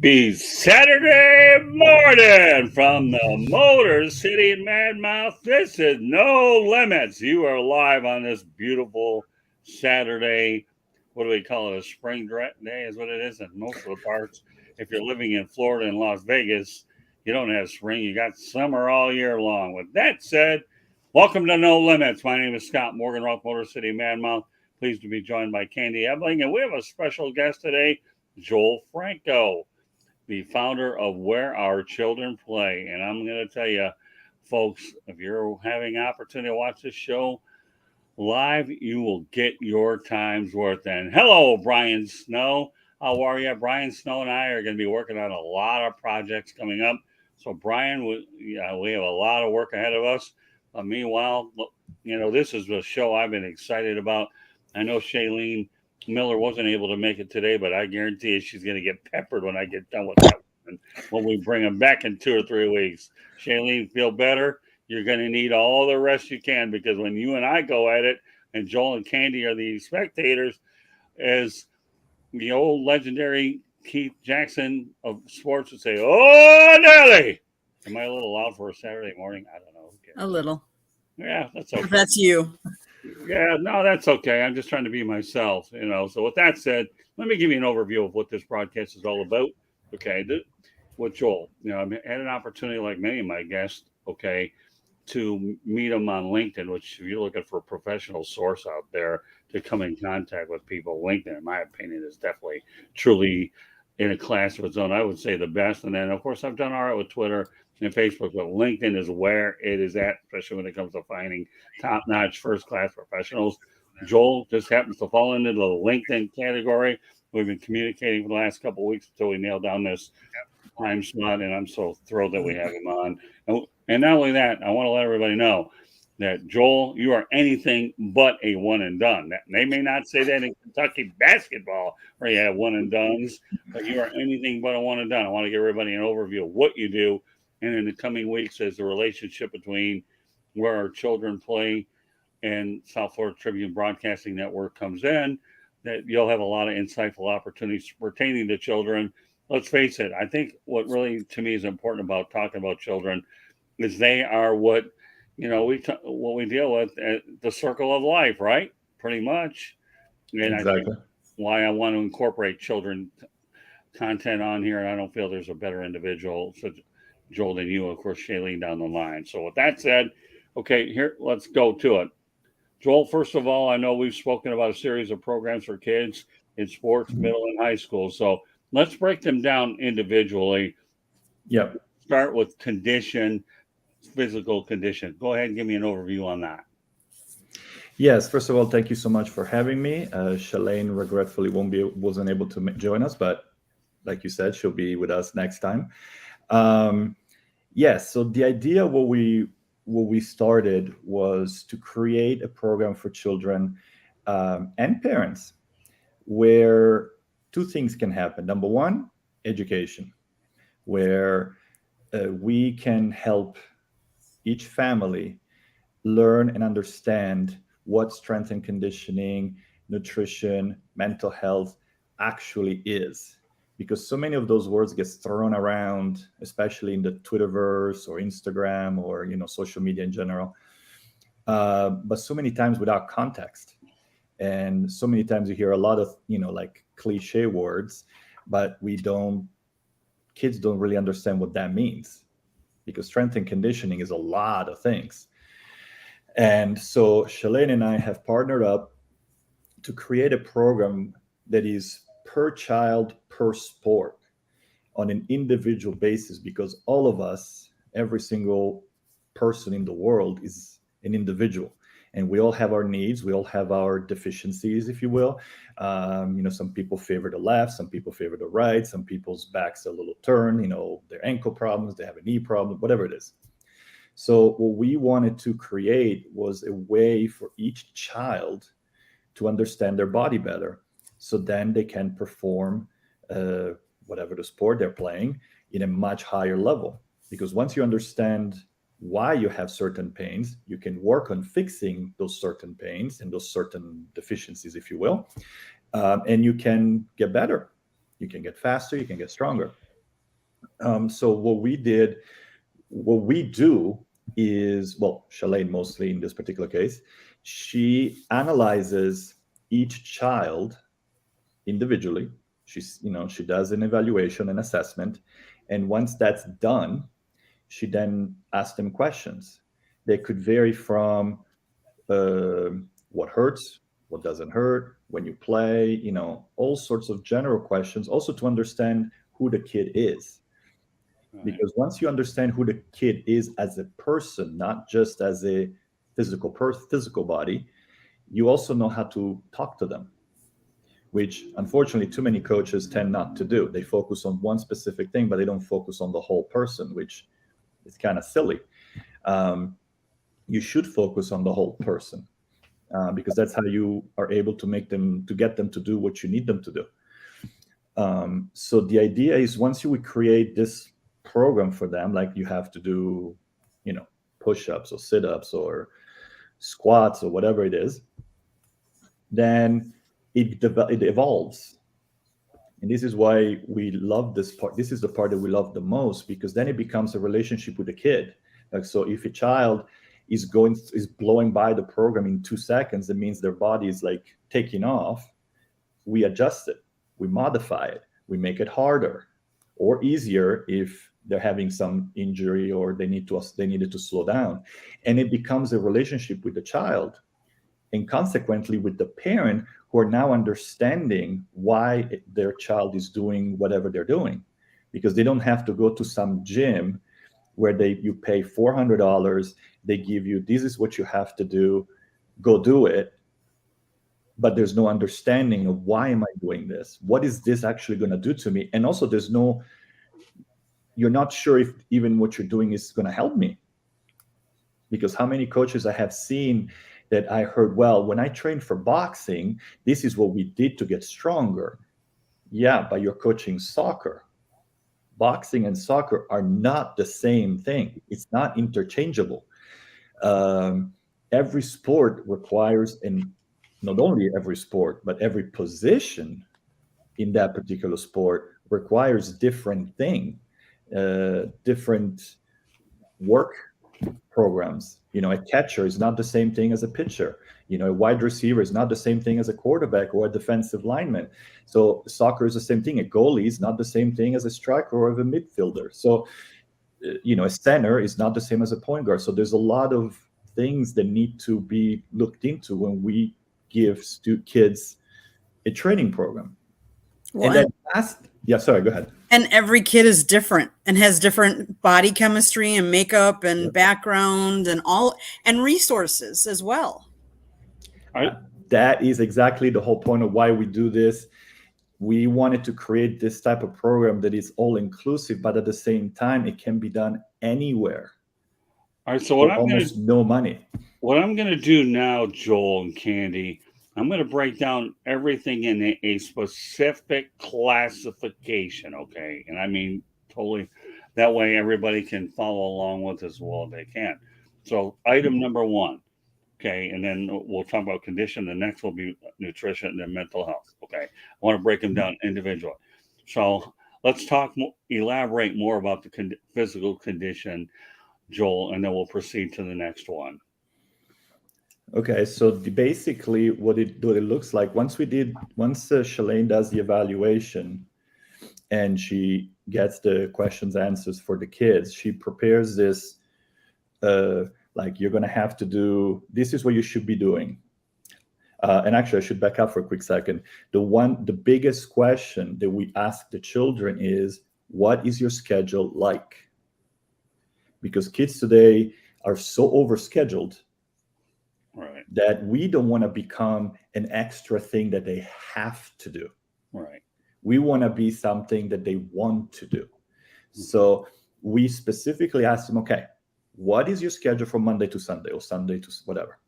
Happy Saturday morning from the Motor City Madmouth. This is No Limits. You are live on this beautiful Saturday. What do we call it? A spring day is what it is in most of the parts. If you're living in Florida and Las Vegas, you don't have spring. You got summer all year long. With that said, welcome to No Limits. My name is Scott Morgan, Roth Motor City Madmouth. Pleased to be joined by Candy Ebling. And we have a special guest today, Joel Franco, the founder of Where Our Children Play. And I'm going to tell you, folks, if you're having an opportunity to watch this show live, you will get your time's worth. And hello, Brian Snow. How are you? Brian Snow and I are going to be working on a lot of projects coming up. So, Brian, we have a lot of work ahead of us. Meanwhile, this is a show I've been excited about. I know Chalane Miller wasn't able to make it today, but I guarantee you she's going to get peppered when I get done with that one when we bring him back in 2 or 3 weeks. Chalane, feel better? You're going to need all the rest you can, because when you and I go at it, and Joel and Candy are the spectators, as the old legendary Keith Jackson of sports would say, "Oh, Nelly!" Am I a little loud for a Saturday morning? I don't know. A little. Yeah, that's okay. That's you. Yeah, no, that's okay. I'm just trying to be myself, So with that said, let me give you an overview of what this broadcast is all about. Okay, with Joel, I've had an opportunity, like many of my guests, to meet him on LinkedIn, which if you're looking for a professional source out there to come in contact with people, LinkedIn, in my opinion, is definitely truly in a class of its own. I would say the best. And then, of course, I've done all right with Twitter and Facebook, but LinkedIn is where it is at, especially when it comes to finding top-notch, first-class professionals. Joel just happens to fall into the LinkedIn category. We've been communicating for the last couple of weeks until we nailed down this time slot, and I'm so thrilled that we have him on. And not only that, I want to let everybody know that, Joel, you are anything but a one and done. They may not say that in Kentucky basketball where you have one and dones, but you are anything but a one and done. I want to give everybody an overview of what you do. And in the coming weeks, as the relationship between Where Our Children Play and South Florida Tribune Broadcasting Network comes in, that you'll have a lot of insightful opportunities pertaining to children. Let's face it, I think what really to me is important about talking about children is they are what what we deal with at the circle of life, right? Pretty much. And exactly. I think why I want to incorporate children content on here, and I don't feel there's a better individual such Joel than you, of course, Chalane down the line. So with that said, okay, here, let's go to it. Joel, first of all, I know we've spoken about a series of programs for kids in sports, middle and high school. So let's break them down individually. Yep. Start with condition, physical condition. Go ahead and give me an overview on that. Yes, first of all, thank you so much for having me. Chalane regretfully wasn't able to join us, but like you said, she'll be with us next time. Yes, so the idea what we started was to create a program for children and parents where two things can happen. Number one, education, where we can help each family learn and understand what strength and conditioning, nutrition, mental health actually is. Because so many of those words get thrown around, especially in the Twitterverse or Instagram or social media in general, but so many times without context. And so many times you hear a lot of like cliche words, but kids don't really understand what that means, because strength and conditioning is a lot of things. And so Chalane and I have partnered up to create a program that is per child, per sport, on an individual basis, because all of us, every single person in the world is an individual. And we all have our needs. We all have our deficiencies, if you will. Some people favor the left, some people favor the right, some people's backs a little turn, their ankle problems, they have a knee problem, whatever it is. So what we wanted to create was a way for each child to understand their body better, so then they can perform whatever the sport they're playing in a much higher level. Because once you understand why you have certain pains, you can work on fixing those certain pains and those certain deficiencies, if you will, and you can get better. You can get faster, you can get stronger. So what we do is, well, Chalane mostly in this particular case, she analyzes each child individually. She does an evaluation and assessment, and once that's done, she then asks them questions. They could vary from uh, what hurts, what doesn't hurt, when you play, all sorts of general questions, also to understand who the kid is. Right. Because once you understand who the kid is as a person, not just as a physical body, you also know how to talk to them, which unfortunately too many coaches tend not to do. They focus on one specific thing, but they don't focus on the whole person, which is kind of silly. Um, you should focus on the whole person, because that's how you are able to get them to do what you need them to do. So the idea is, once you would create this program for them, like you have to do, push-ups or sit-ups or squats or whatever it is, then it evolves. And this is why we love this part. This is the part that we love the most, because then it becomes a relationship with the kid. Like, so if a child is blowing by the program in 2 seconds, it means their body is like taking off. We adjust it, we modify it, we make it harder or easier if they're having some injury or they needed to slow down. And it becomes a relationship with the child, and consequently with the parent, who are now understanding why their child is doing whatever they're doing, because they don't have to go to some gym where you pay $400, they give you, this is what you have to do, go do it, but there's no understanding of, why am I doing this, what is this actually going to do to me, and also you're not sure if even what you're doing is going to help me. Because how many coaches I have seen that I heard, well, when I trained for boxing, this is what we did to get stronger. Yeah, but you're coaching soccer. Boxing and soccer are not the same thing. It's not interchangeable. Um, every sport requires, and not only every sport, but every position in that particular sport requires different different work programs. A catcher is not the same thing as a pitcher. A wide receiver is not the same thing as a quarterback or a defensive lineman. So soccer is the same thing. A goalie is not the same thing as a striker or a midfielder. So, a center is not the same as a point guard. So there's a lot of things that need to be looked into when we give kids a training program. Well, And then yeah, sorry, go ahead. And every kid is different and has different body chemistry and makeup and background and resources as well. That is exactly the whole point of why we do this. We wanted to create this type of program that is all inclusive, but at the same time, it can be done anywhere. All right. So no money. What I'm going to do now, Joel and Candy, I'm going to break down everything in a specific classification, okay? And I mean, totally, that way everybody can follow along with as well as they can. So, item number 1, okay, and then we'll talk about condition. The next will be nutrition and then mental health, okay? I want to break them down individually. So, let's elaborate more about the physical condition, Joel, and then we'll proceed to the next one. Okay, so basically what it looks like, once Chalane does the evaluation and she gets the questions answers for the kids, she prepares this, like, you're going to have to do, this is what you should be doing. And actually, I should back up for a quick second. The biggest question that we ask the children is, what is your schedule like? Because kids today are so overscheduled, right, that we don't want to become an extra thing that they have to do. Right. We want to be something that they want to do. So we specifically ask them, okay, what is your schedule from Monday to Sunday or Sunday to whatever?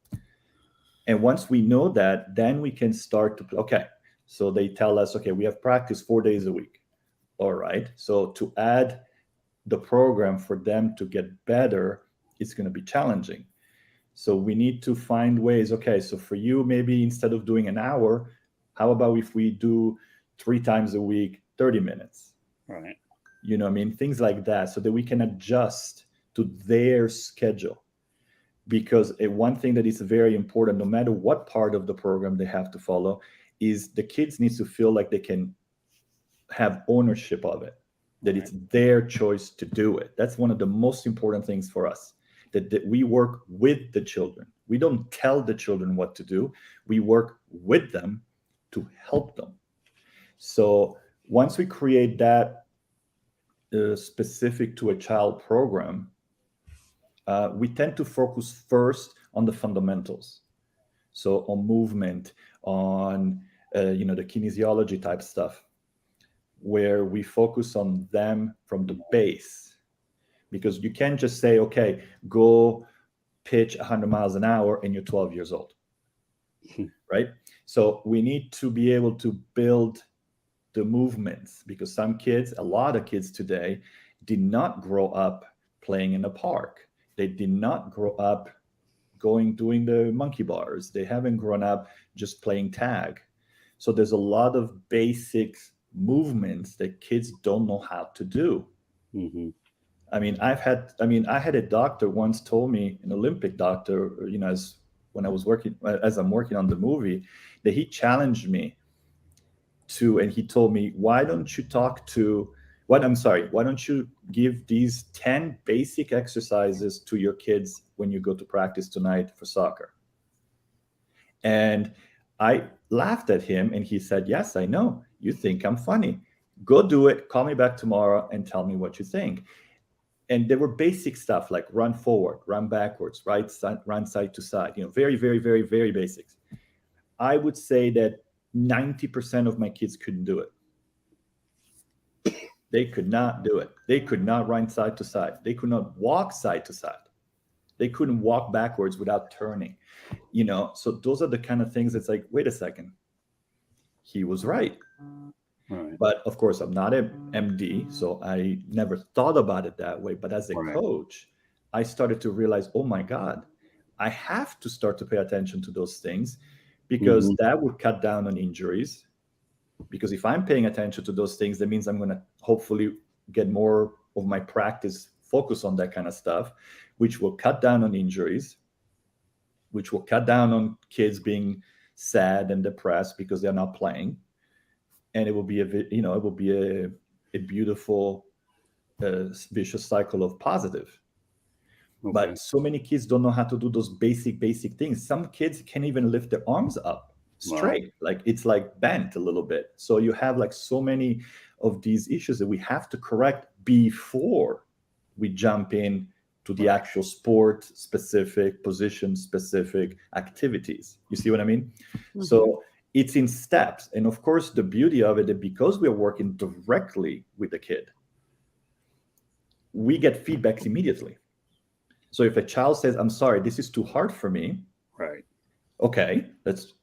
And once we know that, then we can start to, okay, so they tell us, okay, we have practice 4 days a week. All right. So to add the program for them to get better, it's going to be challenging. So we need to find ways. Okay, so for you, maybe instead of doing an hour, how about if we do 3 times a week, 30 minutes? Right. You know what I mean? Things like that, so that we can adjust to their schedule. Because one thing that is very important, no matter what part of the program they have to follow, is the kids need to feel like they can have ownership of it, that it's their choice to do it. That's one of the most important things for us, that we work with the children. We don't tell the children what to do. We work with them to help them. So once we create that specific to a child program, we tend to focus first on the fundamentals. So on movement, on the kinesiology type stuff, where we focus on them from the base. Because you can't just say, okay, go pitch 100 miles an hour and you're 12 years old, right? So we need to be able to build the movements, because a lot of kids today did not grow up playing in a park. They did not grow up doing the monkey bars. They haven't grown up just playing tag. So there's a lot of basic movements that kids don't know how to do. Mm-hmm. I had a doctor once told me, an Olympic doctor, as I'm working on the movie, that he challenged me and he told me, why don't you give these 10 basic exercises to your kids when you go to practice tonight for soccer? And I laughed at him, and he said, yes, I know. You think I'm funny. Go do it. Call me back tomorrow and tell me what you think. And there were basic stuff like run forward, run backwards, right side, run side to side, very, very, very, very basics. I would say that 90% of my kids couldn't do it. They could not do it. They could not run side to side. They could not walk side to side. They couldn't walk backwards without turning. So those are the kind of things that's like, wait a second. He was right. Right. But of course, I'm not an MD, so I never thought about it that way. But as a coach, I started to realize, oh my God, I have to start to pay attention to those things, because that would cut down on injuries. Because if I'm paying attention to those things, that means I'm going to hopefully get more of my practice focus on that kind of stuff, which will cut down on injuries, which will cut down on kids being sad and depressed because they're not playing. And it will be a beautiful vicious cycle of positive. Okay. But so many kids don't know how to do those basic things. Some kids can't even lift their arms up straight. Wow. Like it's like bent a little bit. So you have like so many of these issues that we have to correct before we jump in to the actual sport specific, position specific activities. You see what I mean? Mm-hmm. So it's in steps. And of course, the beauty of it is because we're working directly with the kid, we get feedbacks immediately. So if a child says, I'm sorry, this is too hard for me. Right. Okay, let's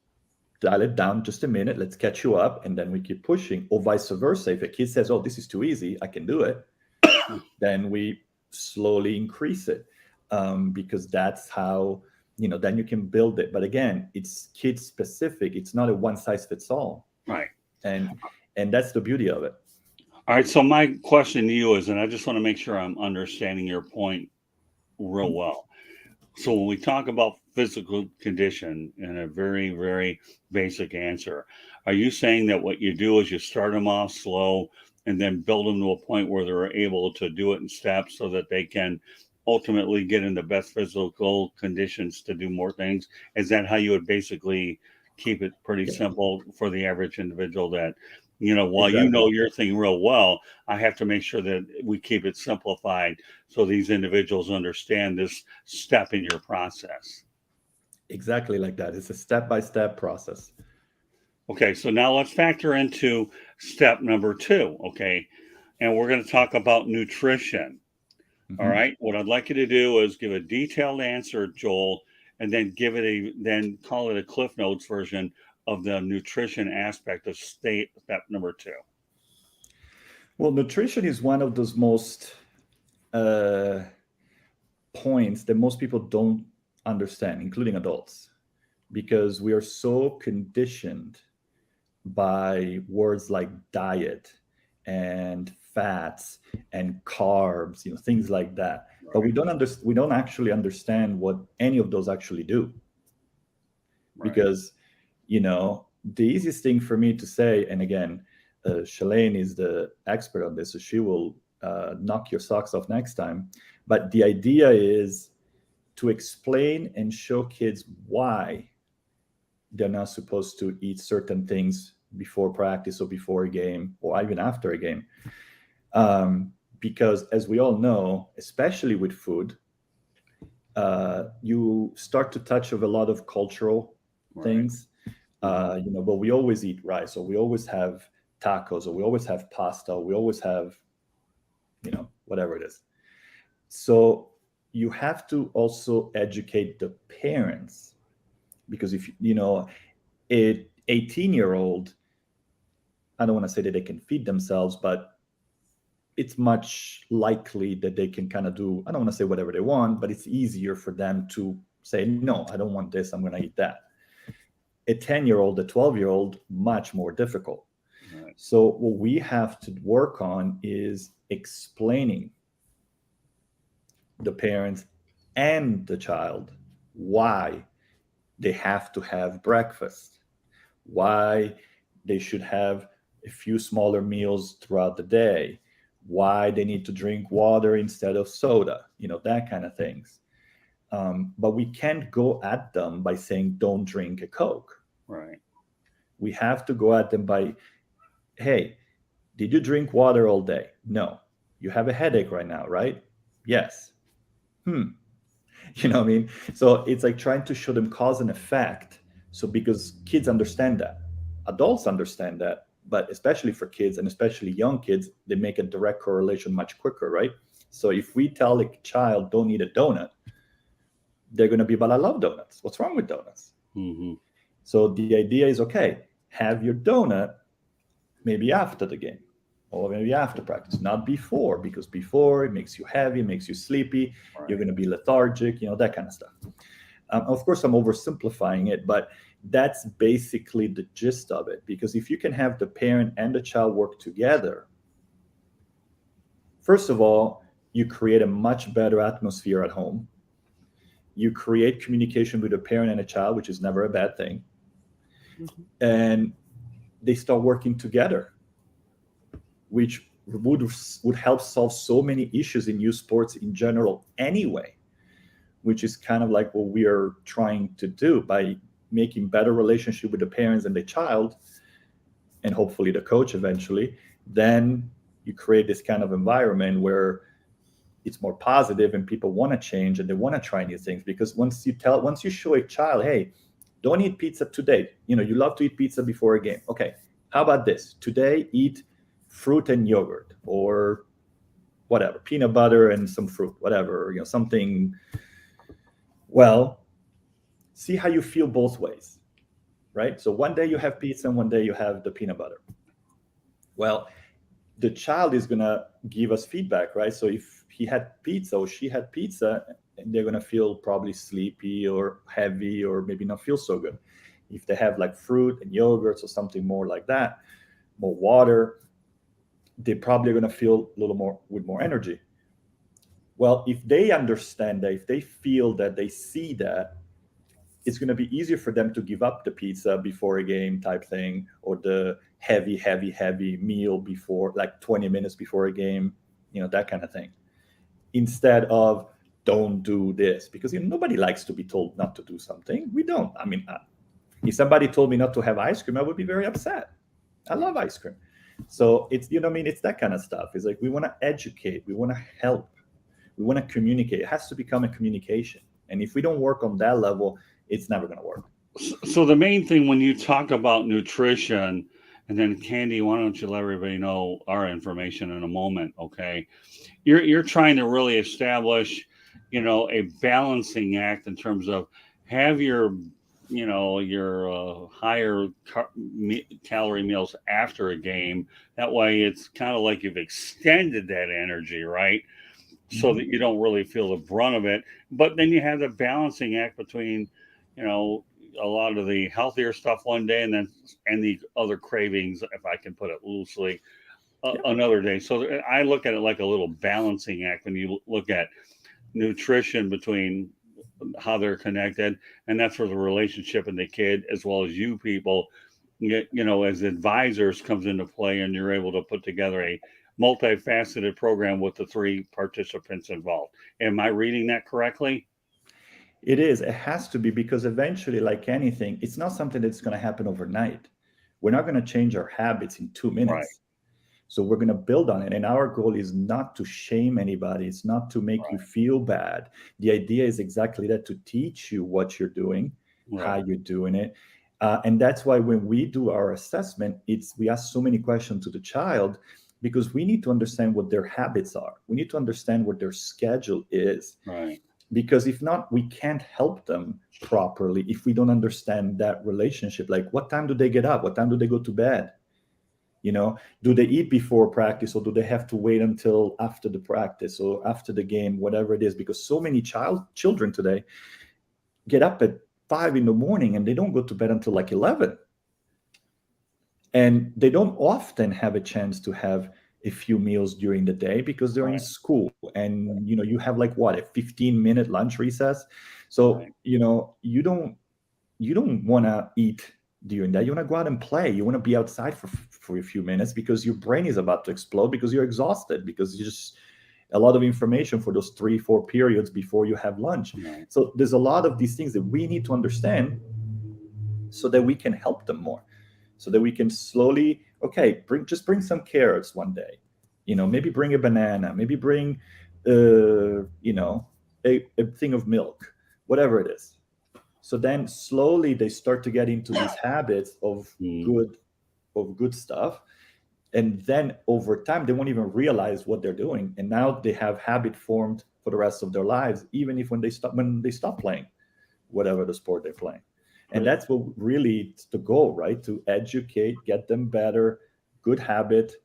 dial it down just a minute. Let's catch you up. And then we keep pushing. Or vice versa. If a kid says, oh, this is too easy, I can do it. Then we slowly increase it. Because that's how, then you can build it. But again, it's kid specific. It's not a one size fits all. Right. And that's the beauty of it. All right. So my question to you is, and I just want to make sure I'm understanding your point real well. So when we talk about physical condition in a very, very basic answer, are you saying that what you do is you start them off slow and then build them to a point where they're able to do it in steps so that they can ultimately get in the best physical conditions to do more things? Is that how you would basically keep it pretty simple for the average individual that, while exactly. You know your thing real well, I have to make sure that we keep it simplified so these individuals understand this step in your process? Exactly like that. It's a step-by-step process. Okay, so now let's factor into step number 2, okay? And we're going to talk about nutrition. Mm-hmm. All right, what I'd like you to do is give a detailed answer, Joel, and then then call it a Cliff Notes version of the nutrition aspect of step number 2. Well, nutrition is one of those most points that most people don't understand, including adults, because we are so conditioned by words like diet and fats and carbs, things like that. Right. But we don't actually understand what any of those actually do. Right. Because, the easiest thing for me to say, and again, Chalane is the expert on this, so she will knock your socks off next time. But the idea is to explain and show kids why they're not supposed to eat certain things before practice or before a game or even after a game. Because as we all know, especially with food, you start to touch of a lot of cultural things. But we always eat rice, or we always have tacos, or we always have pasta, or we always have, whatever it is. So you have to also educate the parents, because if a 18-year-old, I don't want to say that they can feed themselves, but it's much likely that they can kind of do, I don't want to say whatever they want, but it's easier for them to say, no, I don't want this, I'm going to eat that. A 10-year-old, a 12-year-old, much more difficult. Right. So what we have to work on is explaining the parents and the child why they have to have breakfast, why they should have a few smaller meals throughout the day, why they need to drink water instead of soda, that kind of things. But we can't go at them by saying, don't drink a Coke. Right. We have to go at them by, hey, did you drink water all day? No. You have a headache right now, right? Yes. You know what I mean? So it's like trying to show them cause and effect. So because kids understand that, adults understand that, but especially for kids and especially young kids, they make a direct correlation much quicker, right? So if we tell a child don't eat a donut, they're going to be, but I love donuts. What's wrong with donuts? Mm-hmm. So the idea is, okay, have your donut maybe after the game or maybe after practice, not before, because before it makes you heavy, makes you sleepy, Right. you're going to be lethargic, that kind of stuff. Of course, I'm oversimplifying it, but that's basically the gist of it. Because if you can have the parent and the child work together, first of all, you create a much better atmosphere at home. You create communication with a parent and a child, which is never a bad thing. Mhm. And they start working together, which would help solve so many issues in youth sports in general anyway, which is kind of like what we are trying to do by making better relationship with the parents and the child, and hopefully the coach eventually. Then you create this kind of environment where it's more positive and people want to change and they want to try new things. Because once you show a child, hey, don't eat pizza today. You love to eat pizza before a game. Okay, how about this? Today, eat fruit and yogurt, or whatever, peanut butter and some fruit, whatever, something. Well, see how you feel both ways, right? So one day you have pizza and one day you have the peanut butter. Well, the child is going to give us feedback, right? So if he had pizza or she had pizza, they're going to feel probably sleepy or heavy or maybe not feel so good. If they have like fruit and yogurts or something more like that, more water, they're probably going to feel a little more with more energy. Well, if they understand that, if they feel that, they see that, it's going to be easier for them to give up the pizza before a game type thing, or the heavy meal before, like 20 minutes before a game, that kind of thing. Instead of, don't do this, because nobody likes to be told not to do something. We don't. I mean, if somebody told me not to have ice cream, I would be very upset. I love ice cream. So it's, it's that kind of stuff. It's like, we want to educate, we want to help, we want to communicate. It has to become a communication. And if we don't work on that level, it's never going to work. So the main thing when you talk about nutrition, and then Candy, why don't you let everybody know our information in a moment, okay? You're trying to really establish, a balancing act in terms of have your higher calorie meals after a game. That way it's kind of like you've extended that energy, right? So that you don't really feel the brunt of it. But then you have the balancing act between, a lot of the healthier stuff one day and the other cravings, if I can put it loosely, another day. So I look at it like a little balancing act when you look at nutrition between how they're connected, and that's where the relationship and the kid, as well as you people, as advisors, comes into play, and you're able to put together a multifaceted program with the three participants involved. Am I reading that correctly? It is. It has to be, because eventually, like anything, it's not something that's going to happen overnight. We're not going to change our habits in 2 minutes. Right. So we're going to build on it. And our goal is not to shame anybody. It's not to make you feel bad. The idea is exactly that, to teach you what you're doing, how you're doing it. And that's why when we do our assessment, we ask so many questions to the child, because we need to understand what their habits are. We need to understand what their schedule is. Right. Because if not, we can't help them properly if we don't understand that relationship. Like, what time do they get up? What time do they go to bed? Do they eat before practice, or do they have to wait until after the practice or after the game, whatever it is? Because so many children today get up at 5 a.m. and they don't go to bed until like 11. And they don't often have a chance to have a few meals during the day, because they're in school, and you have like a 15-minute lunch recess. So you don't want to eat during that. You want to go out and play. You want to be outside for a few minutes, because your brain is about to explode, because you're exhausted, because you just a lot of information for those 3-4 periods before you have lunch. So there's a lot of these things that we need to understand, so that we can help them more, so that we can slowly, bring some carrots one day, maybe bring a banana, maybe bring a thing of milk, whatever it is. So then slowly they start to get into these habits of good stuff. And then over time, they won't even realize what they're doing. And now they have habit formed for the rest of their lives, even if when they stop playing whatever the sport they're playing. And that's what really is the goal, right? To educate, get them better, good habit.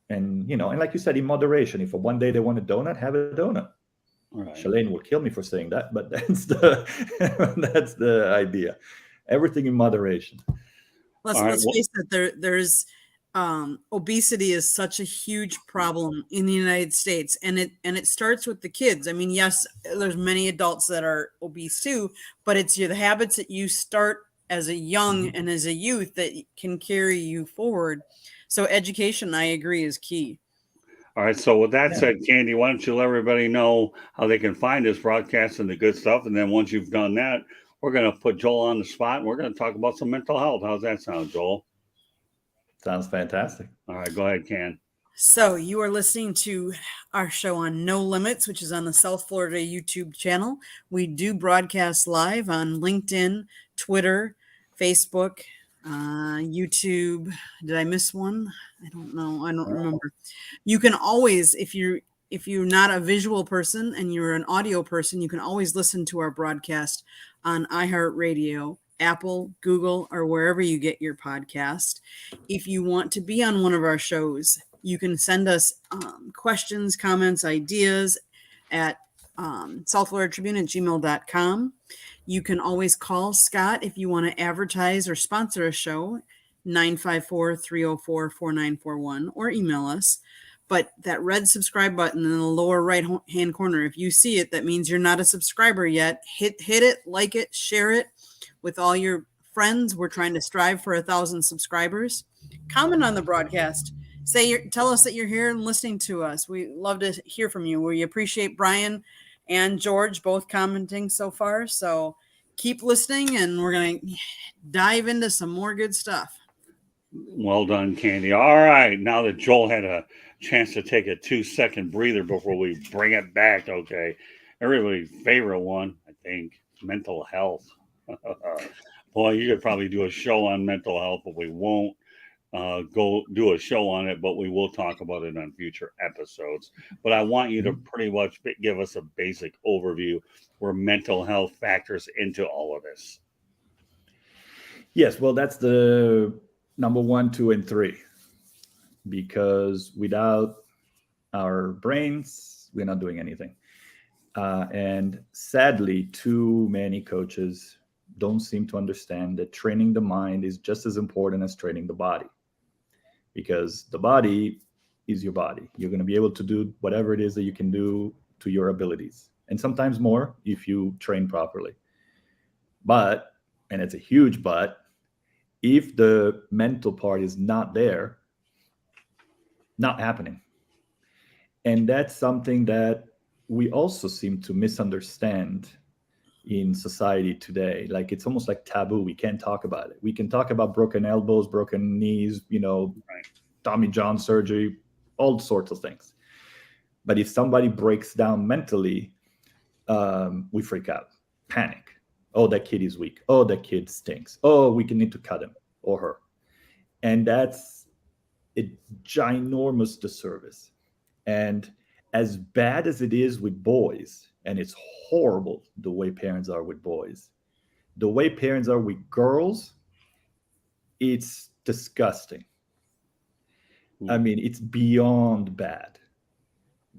And, and like you said, in moderation. If one day they want a donut, have a donut. Right. Chalane will kill me for saying that, but that's the idea. Everything in moderation. Let's face it. There's obesity is such a huge problem in the United States, and it starts with the kids. I mean, yes, there's many adults that are obese too, but it's the habits that you start as a young and as a youth that can carry you forward. So education, I agree, is key. All right. So with that said, Candy, why don't you let everybody know how they can find this broadcast and the good stuff? And then once you've done that, we're going to put Joel on the spot, and we're going to talk about some mental health. How's that sound, Joel? Sounds fantastic. All right. Go ahead, Can. So you are listening to our show on No Limits, which is on the South Florida YouTube channel. We do broadcast live on LinkedIn, Twitter, Facebook, YouTube. Did I miss one? I don't know. I don't remember. You can always, if you're not a visual person and you're an audio person, you can always listen to our broadcast on iHeartRadio, Apple, Google, or wherever you get your podcast. If you want to be on one of our shows, you can send us questions, comments, ideas at southfloridatribune@gmail.com. You can always call Scott if you want to advertise or sponsor a show, 954-304-4941, or email us. But that red subscribe button in the lower right-hand corner, if you see it, that means you're not a subscriber yet. Hit it, like it, share it with all your friends. We're trying to strive for 1,000 subscribers. Comment on the broadcast. Tell us that you're here and listening to us. We love to hear from you. We appreciate Brian and George both commenting so far. So keep listening, and we're going to dive into some more good stuff. Well done, Candy. All right. Now that Joel had a chance to take a 2-second breather before we bring it back, okay. Everybody's favorite one, I think, mental health. Boy, you could probably do a show on mental health, but we won't go do a show on it, but we will talk about it on future episodes. But I want you to pretty much give us a basic overview where mental health factors into all of this. Yes, well, that's the number 1, 2, and 3. Because without our brains, we're not doing anything. And sadly, too many coaches don't seem to understand that training the mind is just as important as training the body. because the body is your body. You're going to be able to do whatever it is that you can do to your abilities, and sometimes more if you train properly. But, and it's a huge but, if the mental part is not there, not happening. And that's something that we also seem to misunderstand in society today. Like, it's almost like taboo. We can't talk about it. We can talk about broken elbows, broken knees, Right. Tommy John surgery, all sorts of things. But if somebody breaks down mentally, we freak out, panic. Oh, that kid is weak. Oh, that kid stinks. Oh, we need to cut him or her. And that's a ginormous disservice. And as bad as it is with boys, and it's horrible the way parents are with boys, the way parents are with girls, it's disgusting. I mean, it's beyond bad.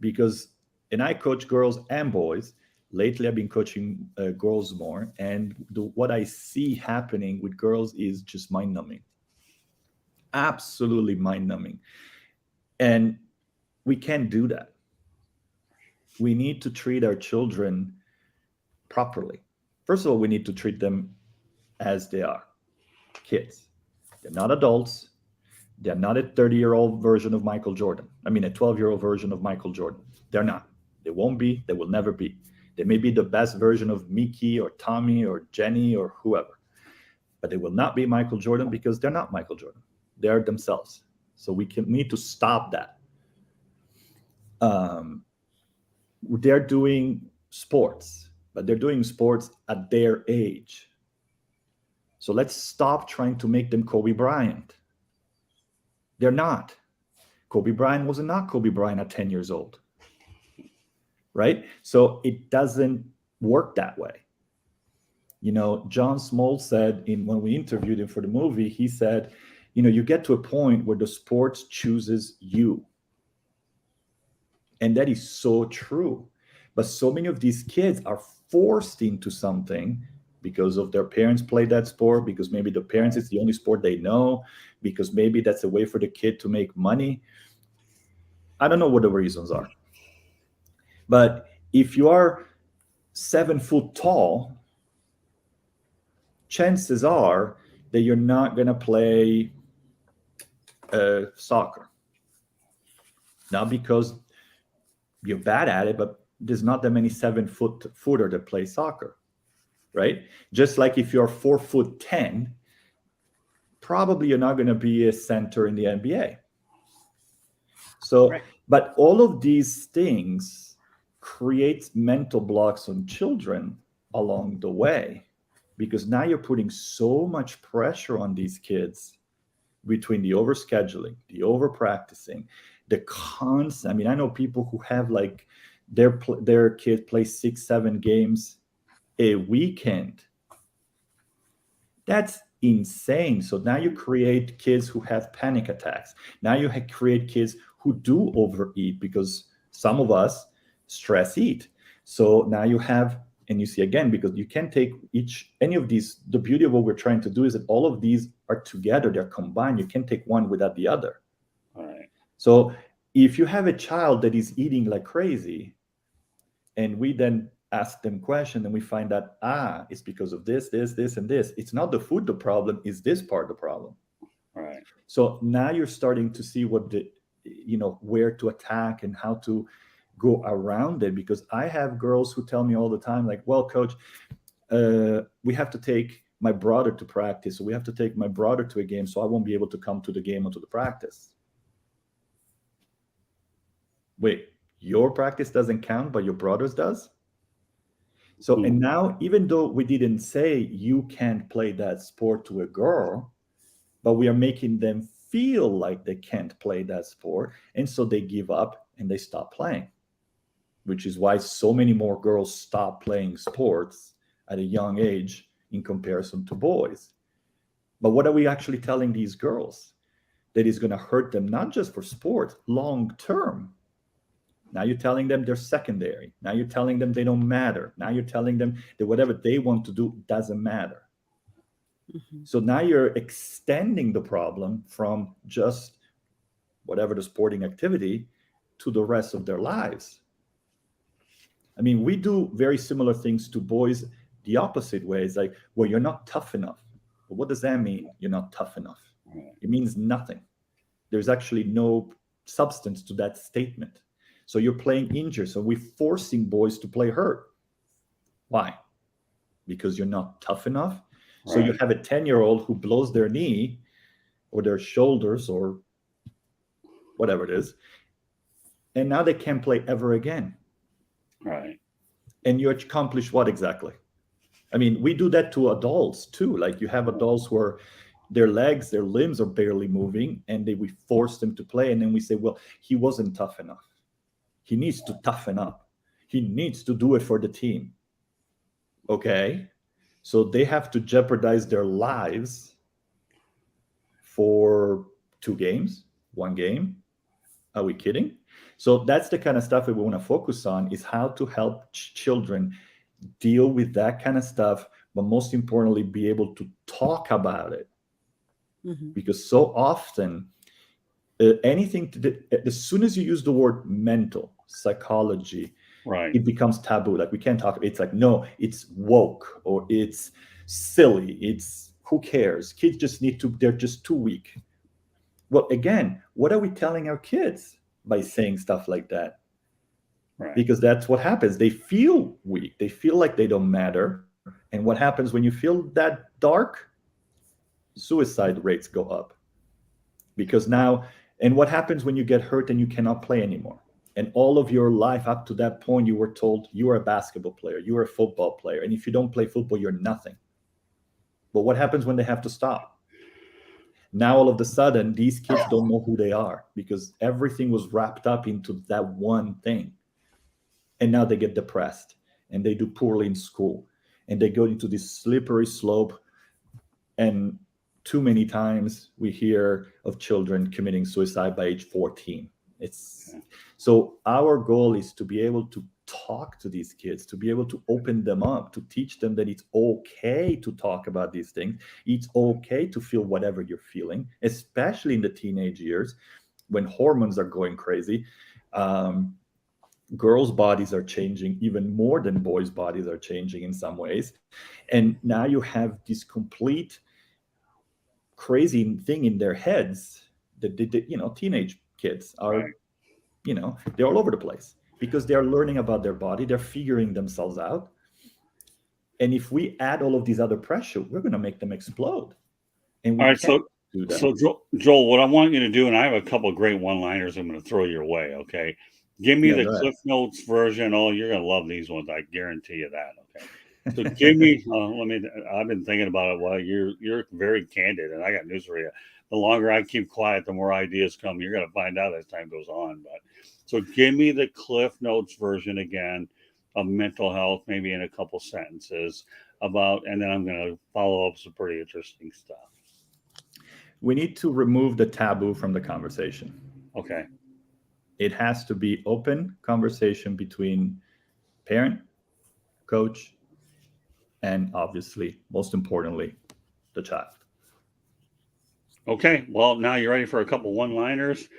Because, and I coach girls and boys. Lately, I've been coaching girls more, and what I see happening with girls is just mind-numbing, absolutely mind-numbing. And we can't do that. We need to treat our children properly. First of all, we need to treat them as they are, kids. They're not adults. They're not a 30-year-old version of Michael Jordan. I mean, a 12-year-old version of Michael Jordan. They're not. They won't be. They will never be. They may be the best version of Mickey or Tommy or Jenny or whoever, but they will not be Michael Jordan because they're not Michael Jordan. They're themselves. So we need to stop that. They're doing sports, but they're doing sports at their age. So let's stop trying to make them Kobe Bryant. They're not. Kobe Bryant was not Kobe Bryant at 10 years old. Right? So it doesn't work that way. John Small said when we interviewed him for the movie, he said, you get to a point where the sport chooses you. And that is so true. But so many of these kids are forced into something because of their parents played that sport, because maybe the parents, it's the only sport they know, because maybe that's a way for the kid to make money. I don't know what the reasons are. But if you are 7 foot tall, chances are that you're not going to play soccer. Not because you're bad at it, but there's not that many 7-footer that play soccer, right? Just like if you're 4'10", probably you're not going to be a center in the NBA. So, right. But all of these things create mental blocks on children along the way, because now you're putting so much pressure on these kids between the overscheduling, the over-practicing, the constant. I mean, I know people who have like their kids play 6-7 games a weekend. That's insane. So now you create kids who have panic attacks. Now you create kids who do overeat, because some of us stress eat. So now you have, and you see again, because you can't take any of these. The beauty of what we're trying to do is that all of these are together, they're combined. You can't take one without the other. All right. So if you have a child that is eating like crazy, and we then ask them questions and we find that, it's because of this, and this. It's not the food the problem, is this part the problem. All right. So now you're starting to see where to attack and how to go around it. Because I have girls who tell me all the time, like, well, coach, we have to take my brother to practice. So we have to take my brother to a game, so I won't be able to come to the game or to the practice. Wait, your practice doesn't count, but your brother's does? So, and now, even though we didn't say you can't play that sport to a girl, but we are making them feel like they can't play that sport. And so they give up and they stop playing, which is why so many more girls stop playing sports at a young age in comparison to boys. But what are we actually telling these girls? That is going to hurt them, not just for sports, long term. Now you're telling them they're secondary. Now you're telling them they don't matter. Now you're telling them that whatever they want to do doesn't matter. Mm-hmm. So now you're extending the problem from just whatever the sporting activity, to the rest of their lives. I mean, we do very similar things to boys the opposite way. It's like, well, you're not tough enough. But what does that mean? You're not tough enough. It means nothing. There's actually no substance to that statement. So you're playing injured. So we're forcing boys to play hurt. Why? Because you're not tough enough. So you have a 10-year-old who blows their knee or their shoulders or whatever it is, and now they can't play ever again. Right. And you accomplish what exactly? I mean, we do that to adults too. Like you have adults where their legs, their limbs are barely moving, and we force them to play. And then we say, well, he wasn't tough enough. He needs to toughen up. He needs to do it for the team. Okay. So they have to jeopardize their lives for 2 games, 1 game. Are we kidding? So that's the kind of stuff that we want to focus on, is how to help children deal with that kind of stuff, but most importantly, be able to talk about it. Mm-hmm. Because so often, as soon as you use the word mental, psychology, right, it becomes taboo. Like we can't talk. It's like, no, it's woke, or it's silly. It's who cares? Kids just they're just too weak. Well, again, what are we telling our kids by saying stuff like that? Right. Because that's what happens. They feel weak. They feel like they don't matter. And what happens when you feel that dark? Suicide rates go up. Because now, and what happens when you get hurt and you cannot play anymore? And all of your life up to that point, you were told you are a basketball player, you are a football player. And if you don't play football, you're nothing. But what happens when they have to stop? Now, all of a sudden, these kids don't know who they are because everything was wrapped up into that one thing. And now they get depressed and they do poorly in school and they go into this slippery slope. And too many times we hear of children committing suicide by age 14. So our goal is to be able to talk to these kids, to be able to open them up, to teach them that it's okay to talk about these things. It's okay to feel whatever you're feeling, especially in the teenage years when hormones are going crazy. Girls' bodies are changing even more than boys' bodies are changing in some ways. And now you have this complete crazy thing in their heads that, teenage kids are, right, they're all over the place because they're learning about their body. They're figuring themselves out. And if we add all of these other pressure, we're going to make them explode. And we can't do that. So Joel, what I want you to do, and I have a couple of great one-liners I'm going to throw your way, okay? Give me the Cliff Notes version. Oh, you're going to love these ones. I guarantee you that, okay? So give me, I've been thinking about it. Well, you're very candid, and I got news for you. The longer I keep quiet, the more ideas come. You're going to find out as time goes on. But so give me the Cliff Notes version again of mental health, maybe in a couple sentences about, and then I'm going to follow up some pretty interesting stuff. We need to remove the taboo from the conversation. Okay. It has to be open conversation between parent, coach, and obviously, most importantly, the child. Okay. Well, now you're ready for a couple one-liners.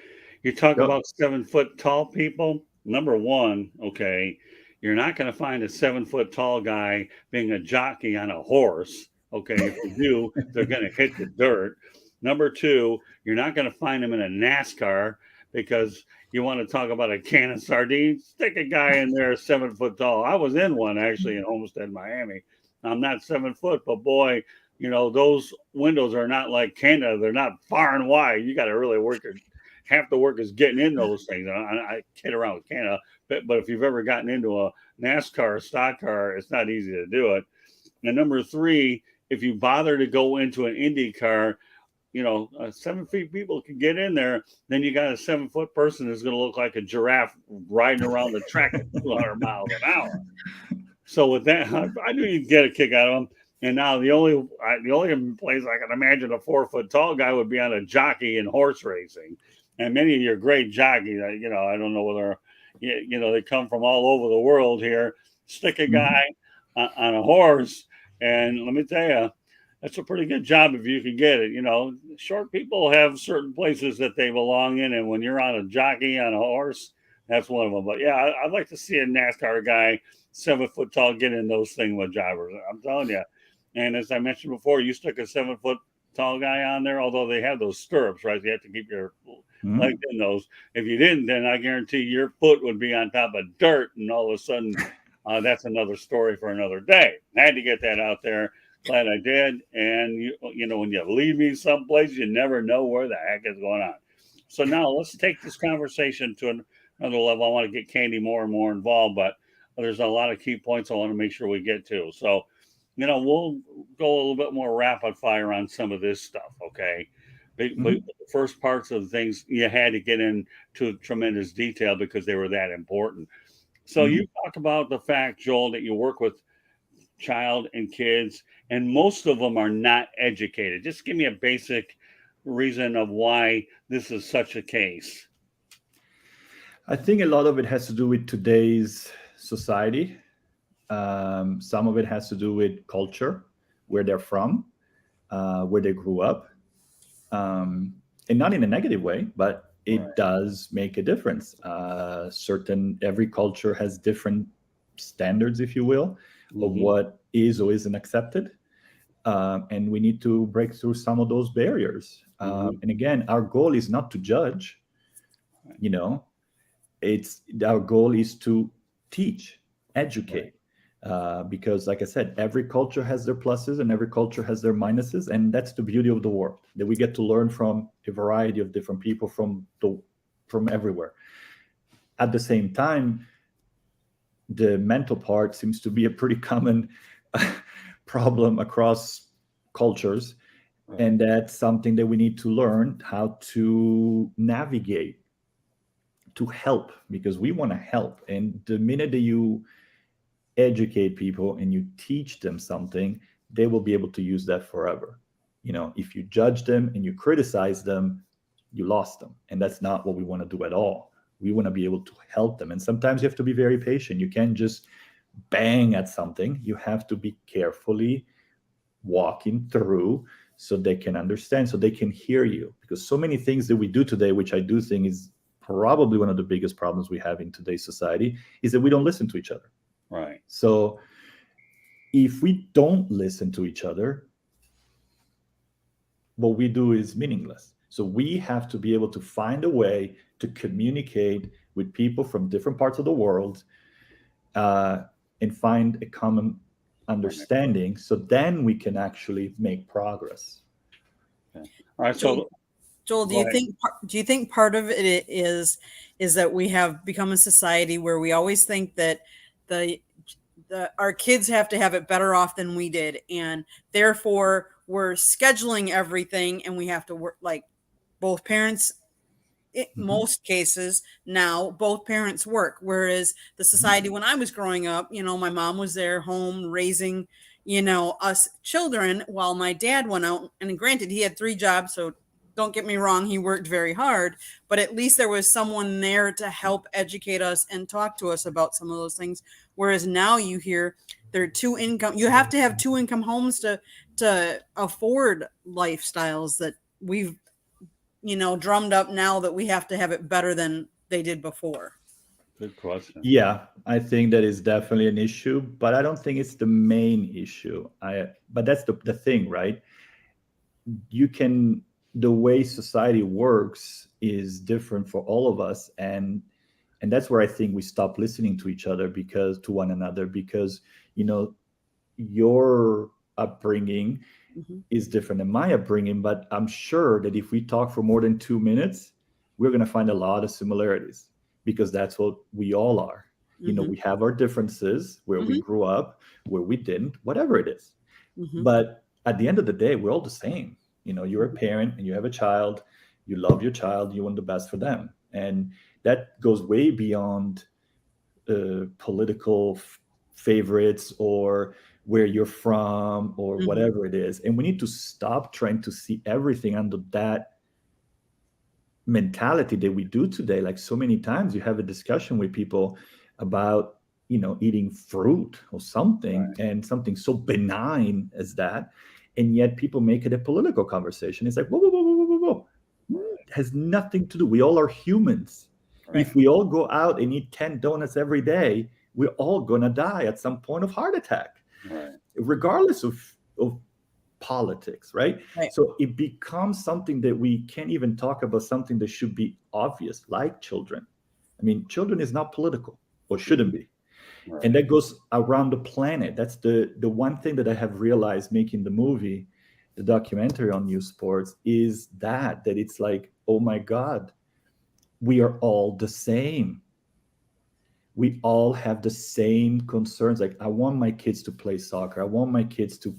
You talk about 7 foot tall people. Number one, okay, you're not going to find a 7 foot tall guy being a jockey on a horse. Okay. If you do, they're going to hit the dirt. Number two, you're not going to find them in a NASCAR because you want to talk about a can of sardines. Stick a guy in there 7 foot tall. I was in one actually in Homestead, Miami. I'm not 7 foot, but boy, those windows are not like Canada. They're not far and wide. You got to really work. Half the work is getting in those things. I kid around with Canada, but if you've ever gotten into a NASCAR stock car, it's not easy to do it. And number three, if you bother to go into an Indy car, 7 feet people can get in there. Then you got a 7 foot person who's going to look like a giraffe riding around the track at 200 miles an hour. So with that, I knew you'd get a kick out of them. And now the only place I can imagine a 4 foot tall guy would be on a jockey in horse racing. And many of your great jockeys, I don't know whether, they come from all over the world here. Stick a guy on a horse, and let me tell you, that's a pretty good job if you can get it. Short people have certain places that they belong in, and when you're on a jockey on a horse, that's one of them. But yeah, I'd like to see a NASCAR guy 7 foot tall get in those thingamajobbers. I'm telling you. And as I mentioned before, you stuck a 7 foot tall guy on there, although they have those stirrups, right? You have to keep your legs in those. If you didn't, then I guarantee your foot would be on top of dirt, and all of a sudden, that's another story for another day. I had to get that out there. Glad I did. And when you leave me someplace, you never know where the heck is going on. So now let's take this conversation to another level. I want to get Candy more and more involved, but there's a lot of key points I want to make sure we get to. So, we'll go a little bit more rapid fire on some of this stuff, okay? But the first parts of things, you had to get into tremendous detail because they were that important. So you talk about the fact, Joel, that you work with child and kids, and most of them are not educated. Just give me a basic reason of why this is such a case. I think a lot of it has to do with today's society. Some of it has to do with culture, where they're from, where they grew up, and not in a negative way, but it does make a difference. Every culture has different standards, if you will, of what is or isn't accepted. And we need to break through some of those barriers. And again, our goal is not to judge, our goal is to teach, educate. Because like I said, every culture has their pluses and every culture has their minuses. And that's the beauty of the world, that we get to learn from a variety of different people from everywhere. At the same time, the mental part seems to be a pretty common problem across cultures. And that's something that we need to learn how to navigate, to help, because we want to help. And the minute that you educate people and you teach them something, they will be able to use that forever. If you judge them and you criticize them, you lost them. And that's not what we want to do at all. We want to be able to help them. And sometimes you have to be very patient. You can't just bang at something. You have to be carefully walking through so they can understand, so they can hear you. Because so many things that we do today, which I do think is probably one of the biggest problems we have in today's society, is that we don't listen to each other. Right. So if we don't listen to each other, what we do is meaningless. So we have to be able to find a way to communicate with people from different parts of the world and find a common understanding. So then we can actually make progress. Okay. All right. So Joel, do you think part of it is that we have become a society where we always think that our kids have to have it better off than we did, and therefore we're scheduling everything, and we have to work like both parents. In most cases now, both parents work, whereas the society when I was growing up, my mom was there home raising, us children while my dad went out. And granted, he had 3 jobs, so don't get me wrong, he worked very hard, but at least there was someone there to help educate us and talk to us about some of those things. Whereas now you hear there are you have to have 2-income homes to afford lifestyles that we've, drummed up now that we have to have it better than they did before. Good question. Yeah, I think that is definitely an issue, but I don't think it's the main issue. But that's the thing, right? The way society works is different for all of us, and that's where I think we stop listening to each other to one another, because your upbringing is different than my upbringing, but I'm sure that if we talk for more than 2 minutes, we're going to find a lot of similarities, because that's what we all are. We have our differences, where we grew up, where we didn't, whatever it is. But at the end of the day, we're all the same. You're a parent and you have a child, you love your child, you want the best for them. And that goes way beyond political favorites or where you're from or whatever it is. And we need to stop trying to see everything under that mentality that we do today. Like so many times you have a discussion with people about, eating fruit or something, and something so benign as that. And yet people make it a political conversation. It's like, whoa, whoa, whoa, whoa, whoa, whoa. It has nothing to do. We all are humans. Right. If we all go out and eat 10 donuts every day, we're all going to die at some point of heart attack, Right. regardless of politics, right? Right. So it becomes something that we can't even talk about, something that should be obvious, like children. I mean, children is not political, or shouldn't be. Right. And that goes around the planet. That's the one thing that I have realized making the movie, the documentary on youth sports, is that it's like, oh my God, we are all the same. We all have the same concerns. Like, I want my kids to play soccer. I want my kids to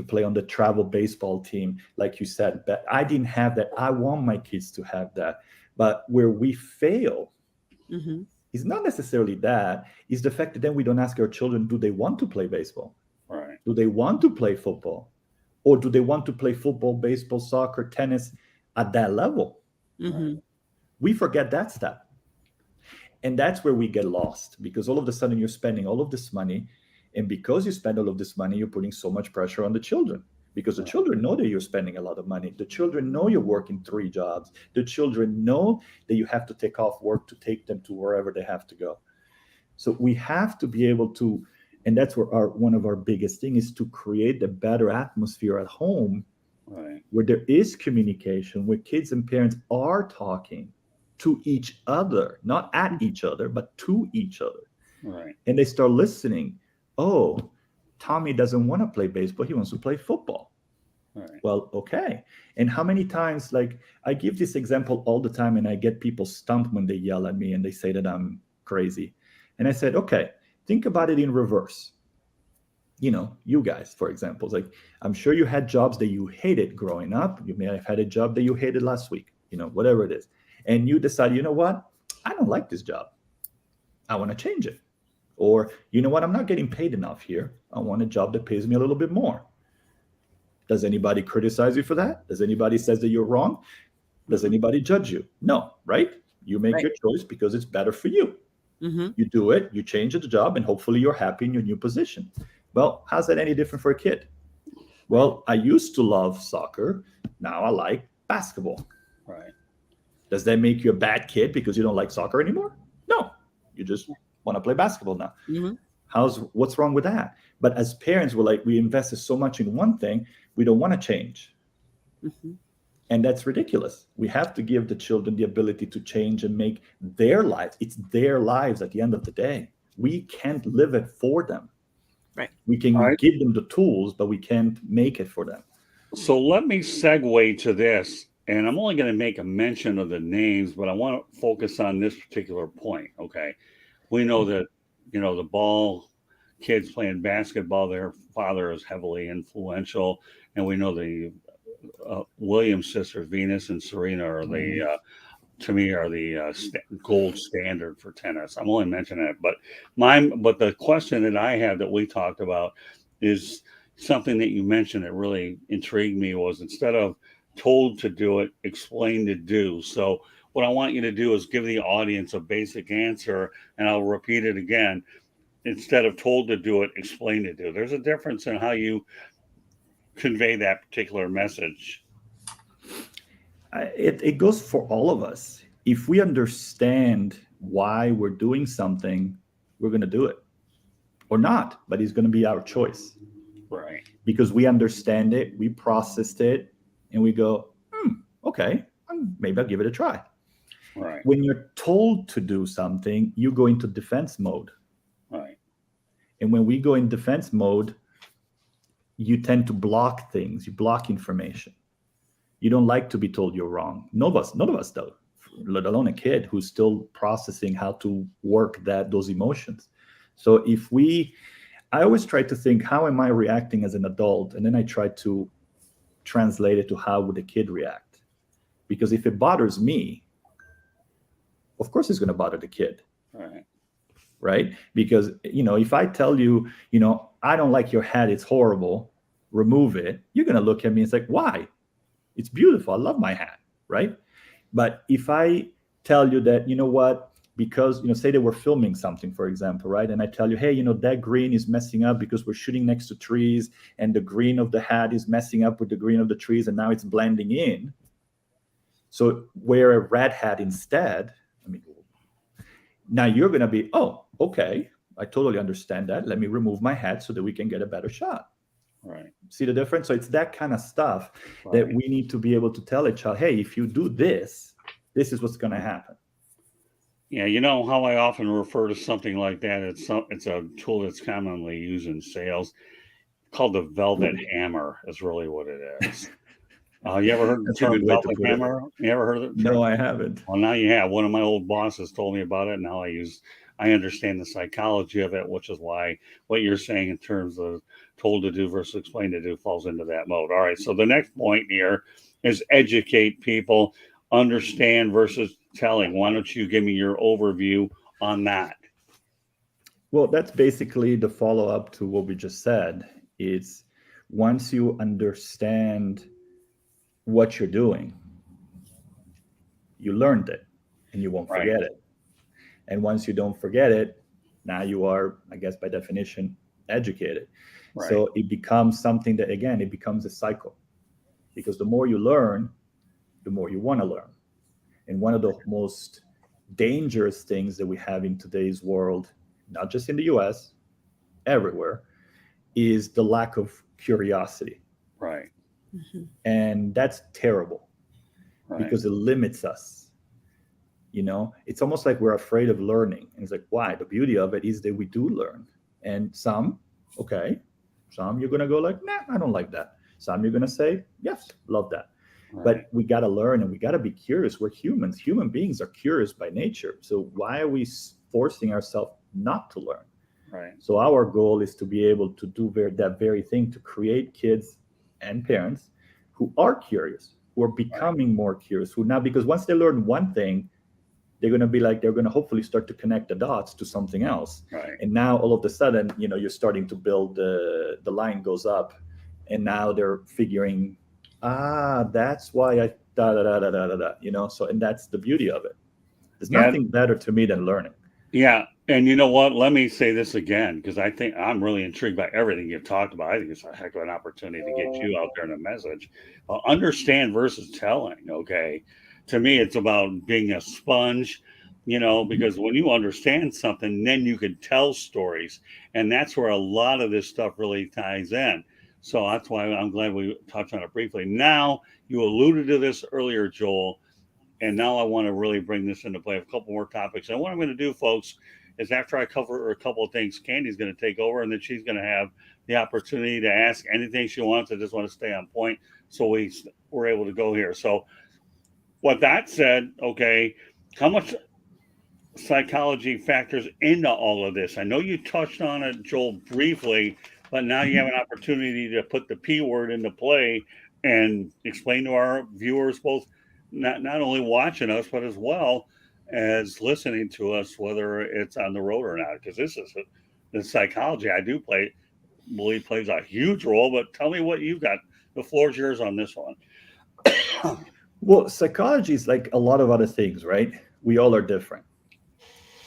play on the travel baseball team, like you said. But I didn't have that. I want my kids to have that. But where we fail is not necessarily that. It's the fact that then we don't ask our children, do they want to play baseball? Right. Do they want to play football? Or do they want to play football, baseball, soccer, tennis at that level? Mm-hmm. We forget that step. And that's where we get lost, because all of a sudden you're spending all of this money. And because you spend all of this money, you're putting so much pressure on the children, because the children know that you're spending a lot of money. The children know you're working 3 jobs. The children know that you have to take off work to take them to wherever they have to go. So we have to be able to, and that's where one of our biggest things is to create a better atmosphere at home, Right. where there is communication, where kids and parents are talking to each other, not at each other, but to each other. Right. And they start listening. Oh, Tommy doesn't want to play baseball. He wants to play football. Right. Well, okay. And how many times, like, I give this example all the time, and I get people stumped when they yell at me and they say that I'm crazy. And I said, okay, think about it in reverse. You know, you guys, for example, like, I'm sure you had jobs that you hated growing up. You may have had a job that you hated last week, you know, whatever it is. And you decide, you know what? I don't like this job. I want to change it. Or, you know what? I'm not getting paid enough here. I want a job that pays me a little bit more. Does anybody criticize you for that? Does anybody says that you're wrong? Does anybody judge you? No, right? You make your choice because it's better for you. Mm-hmm. You do it, you change the job, and hopefully you're happy in your new position. Well, how's that any different for a kid? Well, I used to love soccer. Now I like basketball. Right. Does that make you a bad kid because you don't like soccer anymore? No, you just want to play basketball now. Mm-hmm. What's wrong with that? But as parents, we invested so much in one thing, we don't want to change. Mm-hmm. And that's ridiculous. We have to give the children the ability to change and make their lives. It's their lives at the end of the day. We can't live it for them. Right. We can give them the tools, but we can't make it for them. So let me segue to this. And I'm only going to make a mention of the names, but I want to focus on this particular point. Okay. We know that, you know, the ball kids playing basketball, their father is heavily influential. And we know the Williams sisters, Venus and Serena, are to me, are the gold standard for tennis. I'm only mentioning it, but the question that I have that we talked about is something that you mentioned that really intrigued me, was instead of told to do it, explain to do. So what I want you to do is give the audience a basic answer, and I'll repeat it again. Instead of told to do it, explain to do. There's a difference in how you convey that particular message. It goes for all of us. If we understand why we're doing something, we're going to do it, or not, but it's going to be our choice. Right. Because we understand it, we processed it, and we go, okay, maybe I'll give it a try. Right. When you're told to do something, you go into defense mode. Right. And when we go in defense mode, you tend to block things. You block information. You don't like to be told you're wrong. None of us do, let alone a kid who's still processing how to work those emotions. So I always try to think, how am I reacting as an adult? And then I try to translate it to how would a kid react? Because if it bothers me, of course it's going to bother the kid. Right? Because, if I tell you, I don't like your hat, it's horrible, remove it, you're going to look at me and say, why? It's beautiful. I love my hat. Right? But if I tell you that, you know what, because, say they were filming something, for example, right? And I tell you, hey, that green is messing up because we're shooting next to trees, and the green of the hat is messing up with the green of the trees, and now it's blending in. So wear a red hat instead. Now you're going to be, oh, okay, I totally understand that. Let me remove my hat so that we can get a better shot. Right. See the difference? So it's that kind of stuff that we need to be able to tell a child, hey, if you do this, this is what's going to happen. Yeah, you know how I often refer to something like that? It's a tool that's commonly used in sales called the velvet hammer is really what it is. You ever heard the That's a term good way to velvet put it. hammer? You ever heard of the term? No, I haven't. Well, now you have. One of my old bosses told me about it. Now I understand the psychology of it, which is why what you're saying in terms of told to do versus explained to do falls into that mode. All right. So the next point here is educate people, understand versus telling. Why don't you give me your overview on that? Well, that's basically the follow-up to what we just said. It's once you understand what you're doing, you learned it and you won't forget it. And once you don't forget it, now you are, I guess, by definition, educated. Right. So it becomes something that, again, it becomes a cycle. Because the more you learn, the more you want to learn. And one of the most dangerous things that we have in today's world, not just in the US, everywhere, is the lack of curiosity. Right. Mm-hmm. And that's terrible because it limits us. It's almost like we're afraid of learning. And it's like, why? The beauty of it is that we do learn. And some you're going to go like, nah, I don't like that. Some you're going to say, yes, love that. Right. But we got to learn and we got to be curious. We're humans. Human beings are curious by nature. So why are we forcing ourselves not to learn? Right. So our goal is to be able to do that very thing, to create kids and parents who are curious, who are becoming more curious, who now, because once they learn one thing, they're going to hopefully start to connect the dots to something else. Right. And now all of a sudden, you're starting to build the line goes up, and now they're figuring, that's why I so, and that's the beauty of it. There's nothing better to me than learning. Yeah. And you know what? Let me say this again, because I think I'm really intrigued by everything you've talked about. I think it's a heck of an opportunity to get you out there in a message. Understand versus telling. Okay. To me, it's about being a sponge, because when you understand something, then you can tell stories. And that's where a lot of this stuff really ties in. So that's why I'm glad we touched on it briefly. Now, you alluded to this earlier, Joel, and now I want to really bring this into play. A couple more topics. And what I'm going to do, folks, is after I cover a couple of things, Candy's going to take over, and then she's going to have the opportunity to ask anything she wants. I just want to stay on point so we're able to go here. So, with that said, okay, how much psychology factors into all of this? I know you touched on it, Joel, briefly, but now you have an opportunity to put the P word into play and explain to our viewers, both not only watching us, but as well as listening to us, whether it's on the road or not, because the psychology I do believe plays a huge role. But tell me what you've got. The floor's yours on this one. Well, psychology is like a lot of other things, right? We all are different.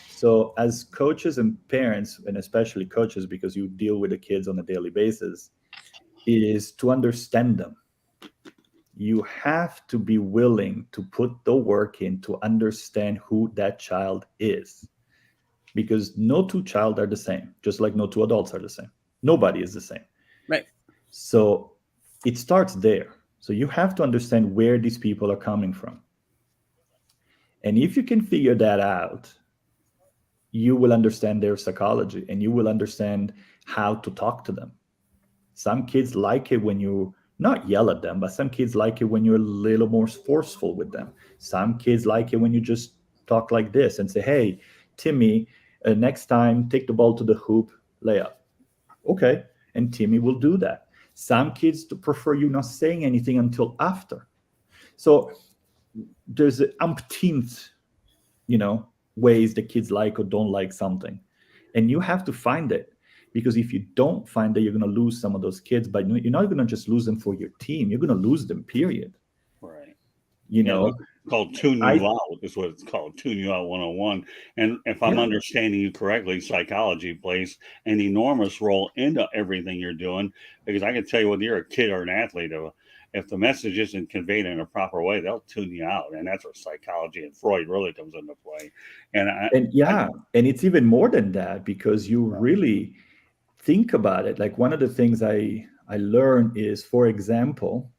So as coaches and parents, and especially coaches, because you deal with the kids on a daily basis, is to understand them. You have to be willing to put the work in to understand who that child is. Because no two child are the same, just like no two adults are the same. Nobody is the same. Right. So it starts there. So you have to understand where these people are coming from. And if you can figure that out, you will understand their psychology and you will understand how to talk to them. Some kids like it when you not yell at them, but some kids like it when you're a little more forceful with them. Some kids like it when you just talk like this and say, hey, Timmy, next time, take the ball to the hoop, lay up. Okay. And Timmy will do that. Some kids prefer you not saying anything until after. So there's an umpteenth, ways the kids like or don't like something. And you have to find it. Because if you don't find it, you're going to lose some of those kids. But you're not going to just lose them for your team. You're going to lose them, period. Right. called Tune I You Out, is what it's called, Tune You Out 101. And if I'm yeah. understanding you correctly, psychology plays an enormous role into everything you're doing. Because I can tell you, whether you're a kid or an athlete, if the message isn't conveyed in a proper way, they'll tune you out. And that's where psychology and Freud really comes into play. And And and it's even more than that, because you really think about it. Like, one of the things I learned is, for example,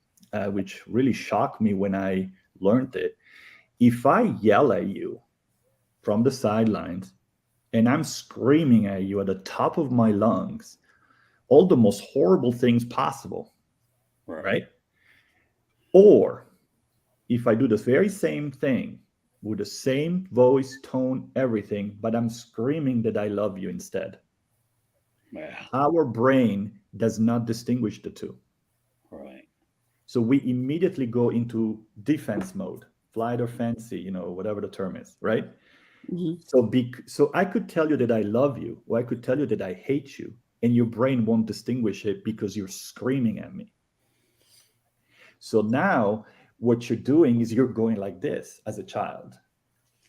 which really shocked me when I learned it, if I yell at you from the sidelines and I'm screaming at you at the top of my lungs, all the most horrible things possible, right? Or if I do the very same thing with the same voice, tone, everything, but I'm screaming that I love you instead, our brain does not distinguish the two. Right. So we immediately go into defense mode, flight or fancy, whatever the term is, right? Mhm. So I could tell you that I love you, or I could tell you that I hate you, and your brain won't distinguish it because you're screaming at me. So now what you're doing is you're going like this as a child.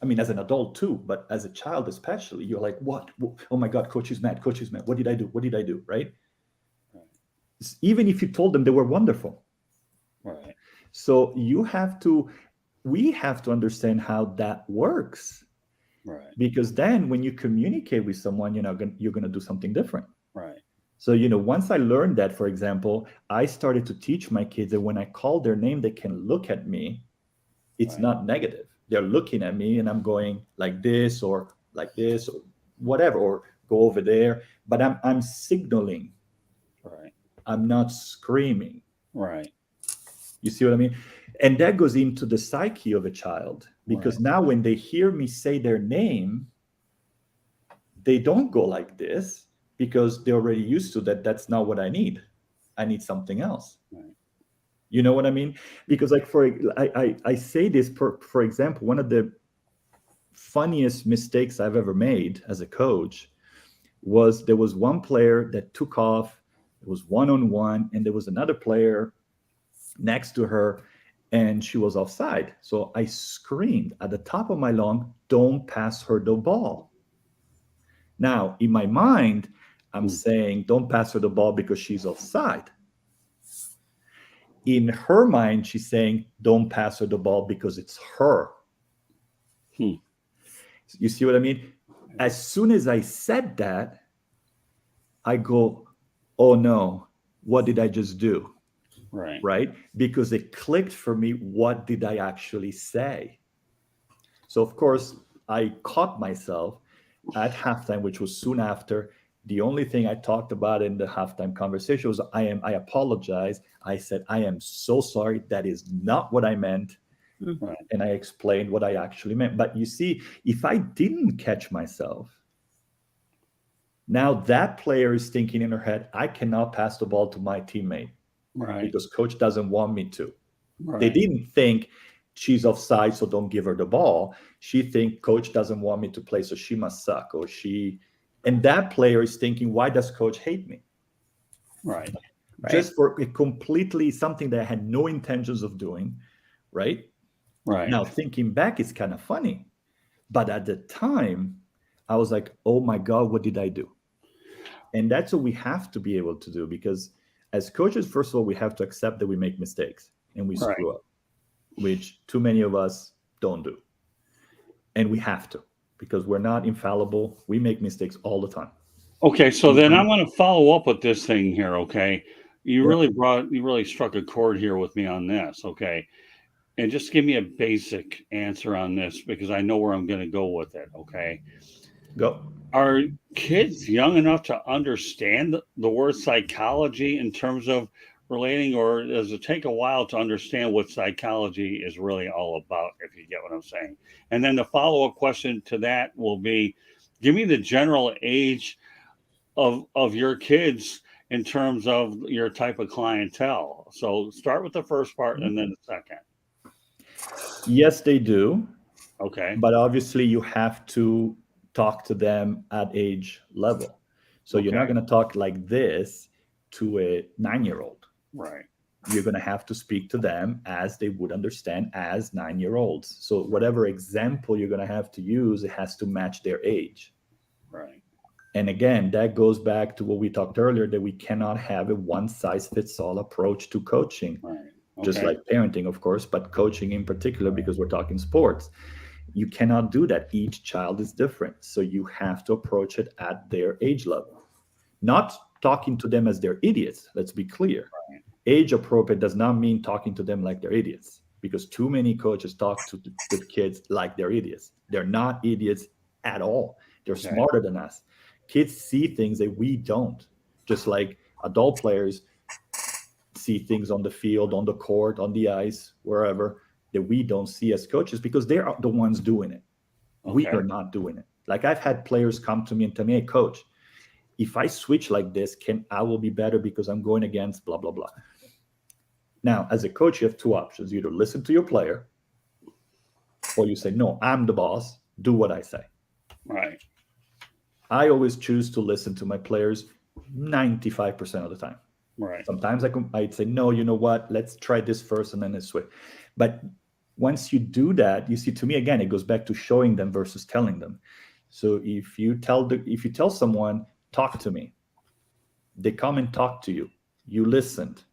I mean, as an adult too, but as a child especially, you're like, what? Oh my God, coach is mad. Coach is mad. What did I do? What did I do? Right? Even if you told them they were wonderful. Right. So we have to understand how that works. Right. Because then when you communicate with someone, you're going to do something different. Right. So, once I learned that, for example, I started to teach my kids that when I call their name, they can look at me. It's not negative. They're looking at me and I'm going like this or whatever, or go over there. But I'm signaling. Right. I'm not screaming. Right. You see what I mean? And that goes into the psyche of a child, because now when they hear me say their name, they don't go like this, because they're already used to that. That's not what I need. I need something else. Right. You know what I mean? Because I say this, for example, one of the funniest mistakes I've ever made as a coach was there was one player that took off. It was one-on-one, and there was another player next to her, and she was offside. So I screamed at the top of my lung, "Don't pass her the ball." Now, in my mind, I'm saying, "Don't pass her the ball because she's offside." In her mind, she's saying, "Don't pass her the ball because it's her." You see what I mean? As soon as I said that, I go, "Oh no, what did I just do?" Right? Because it clicked for me. What did I actually say? So, of course, I caught myself at halftime, which was soon after. The only thing I talked about in the halftime conversation was, I apologize. I said, "I am so sorry. That is not what I meant." And I explained what I actually meant. But you see, if I didn't catch myself, now that player is thinking in her head, "I cannot pass the ball to my teammate because coach doesn't want me to." They didn't think she's offside, so don't give her the ball. She think coach doesn't want me to play, so she must suck, and that player is thinking, "Why does coach hate me?" Right. Just for a completely something that I had no intentions of doing, right? Now, thinking back, it's kind of funny. But at the time, I was like, "Oh my God, what did I do?" And that's what we have to be able to do, because as coaches, first of all, we have to accept that we make mistakes and we screw up, which too many of us don't do. And we have to, because we're not infallible. We make mistakes all the time. Okay, so then I want to follow up with this thing here, okay? You really struck a chord here with me on this, okay? And just give me a basic answer on this, because I know where I'm going to go with it, okay? Go. Are kids young enough to understand the word psychology in terms of relating, or does it take a while to understand what psychology is really all about, if you get what I'm saying? And then the follow-up question to that will be, give me the general age of your kids in terms of your type of clientele. So start with the first part and then the second. Yes, they do. Okay. But obviously you have to talk to them at age level. So you're not going to talk like this to a 9-year-old. Right. you're going to have to speak to them as they would understand as 9-year-olds. So whatever example you're going to have to use, it has to match their age. Right. And again, that goes back to what we talked earlier, that we cannot have a one-size-fits-all approach to coaching. Right. Okay. Just like parenting, of course, but coaching in particular, because we're talking sports. You cannot do that. Each child is different. So you have to approach it at their age level. Not talking to them as they're idiots. Let's be clear. Right. Age appropriate does not mean talking to them like they're idiots, because too many coaches talk with kids like they're idiots. They're not idiots at all. They're Okay. smarter than us. Kids see things that we don't, just like adult players see things on the field, on the court, on the ice, wherever, that we don't see as coaches, because they're the ones doing it. Okay. We are not doing it. Like, I've had players come to me and tell me, hey, coach, if I switch like this, I will be better because I'm going against blah, blah, blah. Now, as a coach, you have two options. You either listen to your player, or you say, no, I'm the boss. Do what I say. Right. I always choose to listen to my players 95% of the time. Right. Sometimes I'd say, no, you know what? Let's try this first and then this way. But once you do that, you see, to me, again, it goes back to showing them versus telling them. So if you tell someone, talk to me, they come and talk to you, you listened,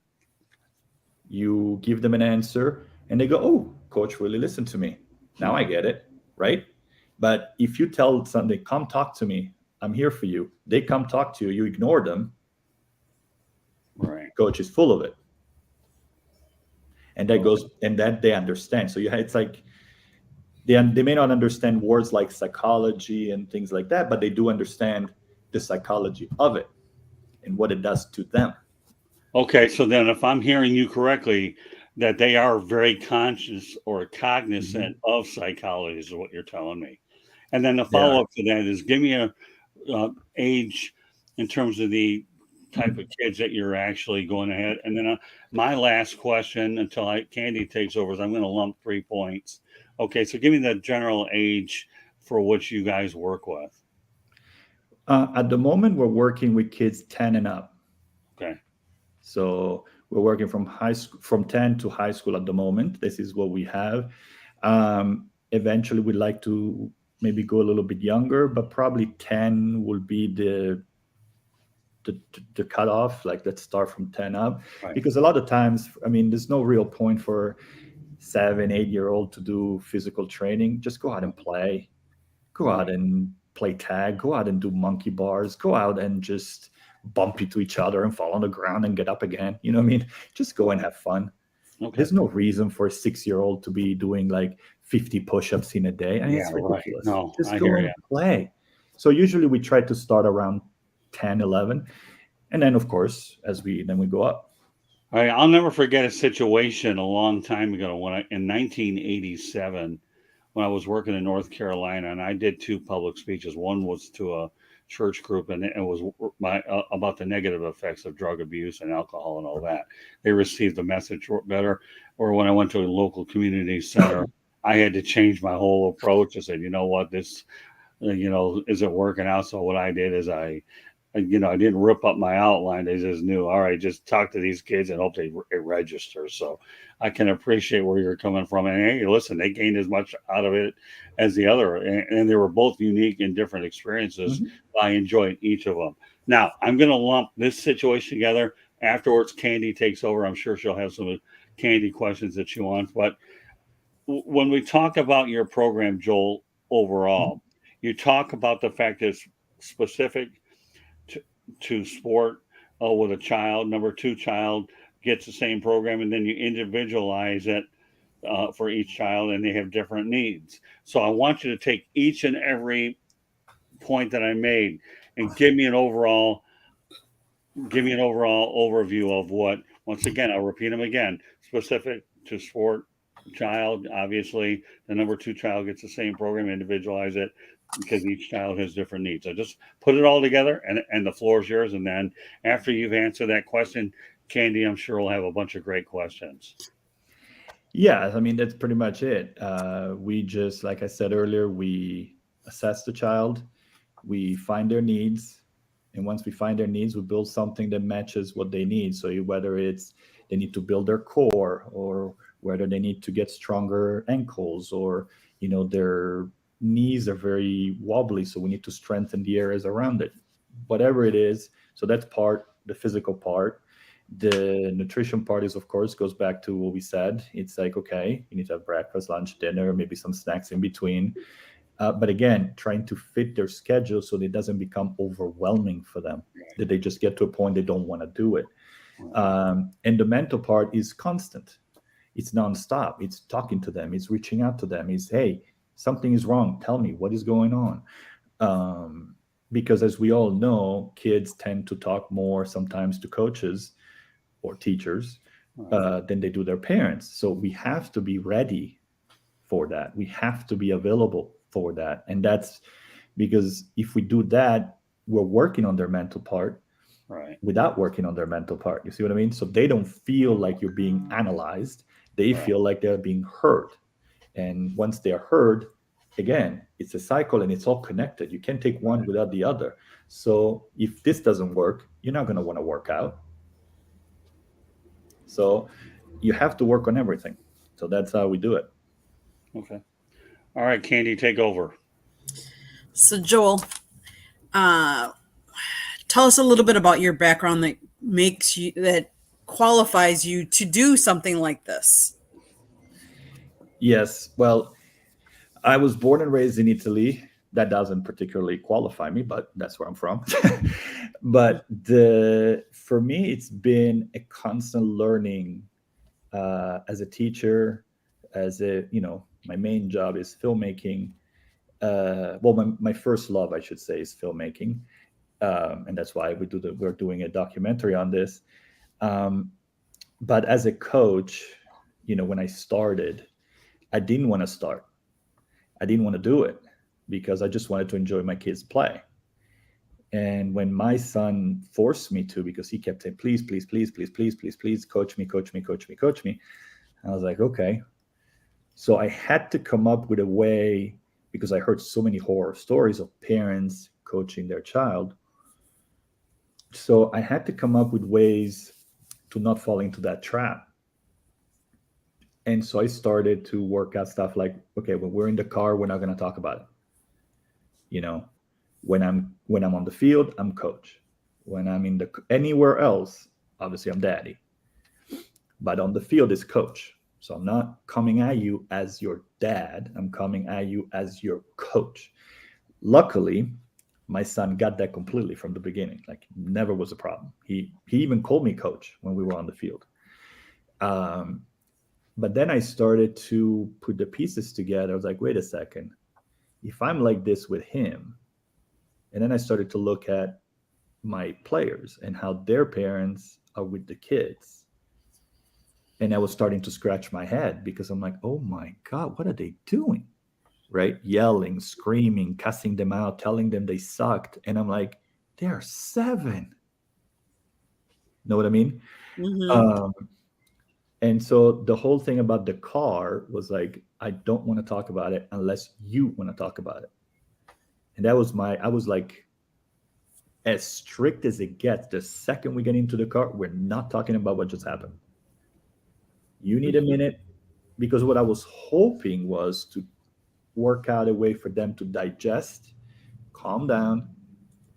you give them an answer, and they go, oh, coach really listened to me. Now I get it, right? But if you tell somebody, come talk to me, I'm here for you, they come talk to you, you ignore them, right. Coach is full of it. And that goes, and that they understand. So it's like, they may not understand words like psychology and things like that, but they do understand the psychology of it and what it does to them. Okay, so then if I'm hearing you correctly, that they are very conscious or cognizant of psychology is what you're telling me. And then the follow-up to that is, give me a age in terms of the type of kids that you're actually going ahead. And then my last question until Candy takes over is, I'm going to lump 3 points. Okay, so give me the general age for what you guys work with. At the moment, we're working with kids 10 and up. Okay. So we're working from 10 to high school at the moment. This is what we have. Eventually, we'd like to maybe go a little bit younger, but probably 10 will be the cutoff. Like, let's start from 10 up. Right. Because a lot of times, I mean, there's no real point for 7, 8-year-old to do physical training. Just go out and play. Go out and play tag. Go out and do monkey bars. Go out and just bump into each other and fall on the ground and get up again. You know what I mean? Just go and have fun. Okay. There's no reason for a 6-year-old to be doing like 50 push-ups in a day. I mean, it's ridiculous. Right. No, just go and play. So usually we try to start around 10, 11. And then, of course, then we go up. All right. I'll never forget a situation a long time ago in 1987, when I was working in North Carolina, and I did 2 public speeches. One was to a church group, and it was about the negative effects of drug abuse and alcohol and all that. They received the message better. Or when I went to a local community center, I had to change my whole approach. I said, you know what, this, isn't working out. So what I did is I didn't rip up my outline. I just knew, all right, just talk to these kids and hope it registers. So I can appreciate where you're coming from. And hey, listen, they gained as much out of it as the other. And they were both unique and different experiences. Mm-hmm. I enjoyed each of them. Now, I'm going to lump this situation together. Afterwards, Candy takes over. I'm sure she'll have some Candy questions that she wants. But when we talk about your program, Joel, overall, you talk about the fact that it's specific to sport with a child. Number 2 child gets the same program, and then you individualize it for each child, and they have different needs. So I want you to take each and every point that I made and give me an overall overview of what, once again, I'll repeat them again, specific to sport child. Obviously, the number 2 child gets the same program, individualize it, because each child has different needs. So just put it all together, and the floor is yours. And then after you've answered that question, Candy, I'm sure will have a bunch of great questions. Yeah, I mean, that's pretty much it. We just, like I said earlier, we assess the child, we find their needs, and once we find their needs, we build something that matches what they need. So whether it's they need to build their core, or whether they need to get stronger ankles, or their knees are very wobbly, so we need to strengthen the areas around it. Whatever it is, so that's the physical part. The nutrition part is, of course, goes back to what we said. It's like, okay, you need to have breakfast, lunch, dinner, maybe some snacks in between. But again, trying to fit their schedule so that it doesn't become overwhelming for them, that they just get to a point they don't want to do it. And the mental part is constant. It's nonstop. It's talking to them. It's reaching out to them. It's, hey, something is wrong. Tell me what is going on. Because as we all know, kids tend to talk more sometimes to coaches or teachers than they do their parents. So we have to be ready for that. We have to be available for that. And that's because if we do that, we're working on their mental part without working on their mental part. You see what I mean? So they don't feel like you're being analyzed. They feel like they're being heard. And once they're heard, again, it's a cycle and it's all connected. You can't take one without the other. So if this doesn't work, you're not going to want to work out. So you have to work on everything. So that's how we do it. Okay. All right, Candy, take over. So Joel, tell us a little bit about your background that qualifies you to do something like this. Yes. Well, I was born and raised in Italy. That doesn't particularly qualify me, but that's where I'm from. But for me, it's been a constant learning as a teacher, my main job is filmmaking. My first love, I should say, is filmmaking. And that's why we're doing a documentary on this. But as a coach, when I started, I didn't want to start. I didn't want to do it because I just wanted to enjoy my kids' play. And when my son forced me to, because he kept saying, please, please, please, please, please, please, please, coach me, coach me, coach me, coach me. I was like, okay. So I had to come up with a way, because I heard so many horror stories of parents coaching their child. So I had to come up with ways to not fall into that trap. And so I started to work out stuff like, okay, when we're in the car, we're not going to talk about it. When I'm on the field, I'm coach. When I'm anywhere else, obviously I'm daddy. But on the field is coach. So I'm not coming at you as your dad. I'm coming at you as your coach. Luckily, my son got that completely from the beginning. Like, never was a problem. He even called me coach when we were on the field. But then I started to put the pieces together. I was like, wait a second. If I'm like this with him, and then I started to look at my players and how their parents are with the kids. And I was starting to scratch my head because I'm like, oh my God, what are they doing? Right? Yelling, screaming, cussing them out, telling them they sucked. And I'm like, they're 7. Know what I mean? Mm-hmm. And so the whole thing about the car was like, I don't want to talk about it unless you want to talk about it. And that was I was like, as strict as it gets. The second we get into the car, we're not talking about what just happened. You need a minute, because what I was hoping was to work out a way for them to digest, calm down,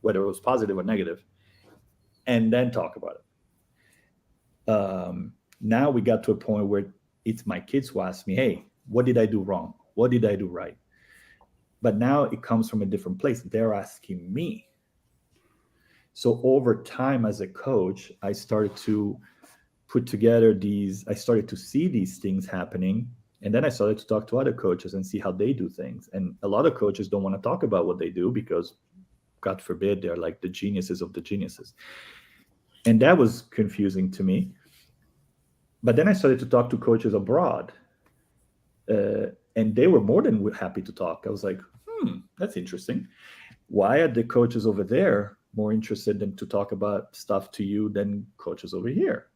whether it was positive or negative, and then talk about it. Now we got to a point where it's my kids who ask me, hey, what did I do wrong? What did I do right? But now it comes from a different place. They're asking me. So over time as a coach, I started to put together I started to see these things happening. And then I started to talk to other coaches and see how they do things. And a lot of coaches don't want to talk about what they do because, God forbid, they're like the geniuses of the geniuses. And that was confusing to me. But then I started to talk to coaches abroad. And they were more than happy to talk. I was like, that's interesting. Why are the coaches over there more interested than to talk about stuff to you than coaches over here?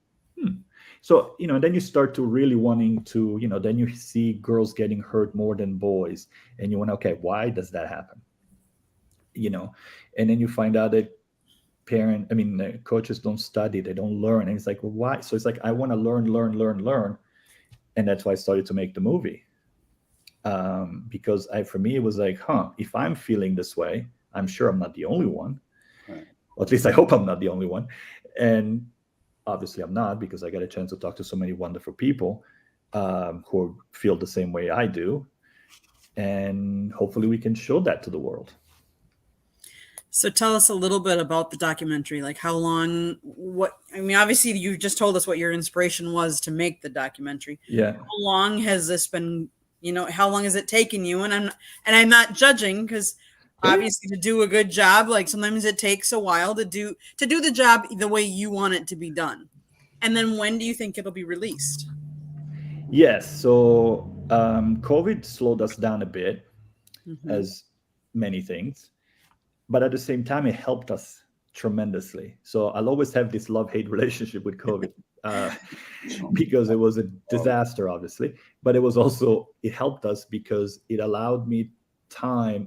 So, then you start to really wanting to, then you see girls getting hurt more than boys. And you want, okay, why does that happen? And then you find out that coaches don't study, they don't learn. And it's like, well, why? So it's like, I want to learn. And that's why I started to make the movie. Because for me, it was like, if I'm feeling this way, I'm sure I'm not the only one. Right. Or at least I hope I'm not the only one. And obviously I'm not, because I got a chance to talk to so many wonderful people who feel the same way I do. And hopefully we can show that to the world. So tell us a little bit about the documentary, like how long, obviously you just told us what your inspiration was to make the documentary. Yeah. How long has this been, how long has it taken you? And I'm not judging, because obviously to do a good job, like sometimes it takes a while to do the job the way you want it to be done. And then when do you think it'll be released? Yes. So COVID slowed us down a bit, as many things. But at the same time, it helped us tremendously. So I'll always have this love-hate relationship with COVID because it was a disaster, obviously. But it helped us because it allowed me time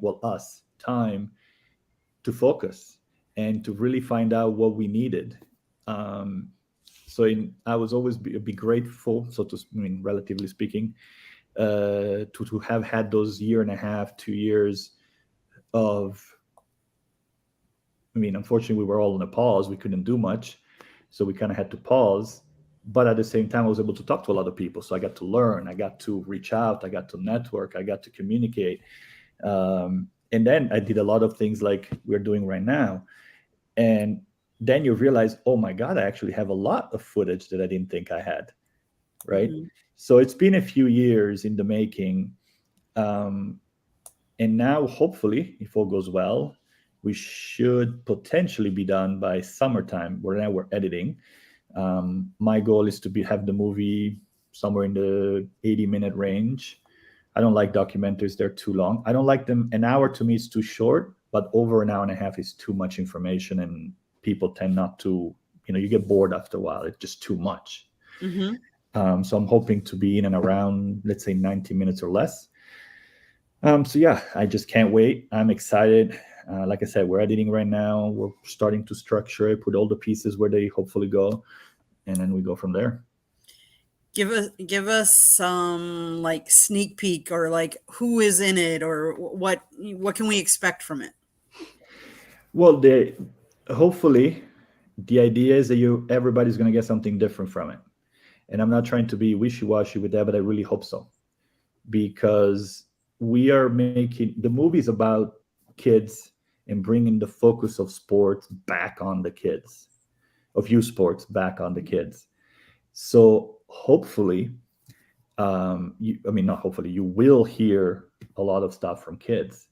to focus and to really find out what we needed. I was always be grateful, relatively speaking, to have had those 1.5 to 2 years of. Unfortunately, we were all in a pause. We couldn't do much, so we kind of had to pause. But at the same time, I was able to talk to a lot of people. So I got to learn. I got to reach out. I got to network. I got to communicate. And then I did a lot of things like we're doing right now. And then you realize, oh my God, I actually have a lot of footage that I didn't think I had. Right. So it's been a few years in the making. And now, hopefully, if all goes well, we should potentially be done by summertime. Now we're editing. My goal is to have the movie somewhere in the 80-minute range. I don't like documentaries. They're too long. I don't like them. An hour to me is too short, but over an hour and a half is too much information. And people tend not to, you get bored after a while. It's just too much. So I'm hoping to be in and around, let's say 90 minutes or less. So yeah, I just can't wait. I'm excited. Like I said, we're editing right now. We're starting to structure it, put all the pieces where they hopefully go, and then we go from there. Give us some like sneak peek, or like who is in it, or what can we expect from it? Well, hopefully the idea is that everybody's going to get something different from it. And I'm not trying to be wishy-washy with that, but I really hope so, because we are making the movies about kids and bringing the focus of sports back on the kids, of youth sports back on the kids. So hopefully, you will hear a lot of stuff from kids.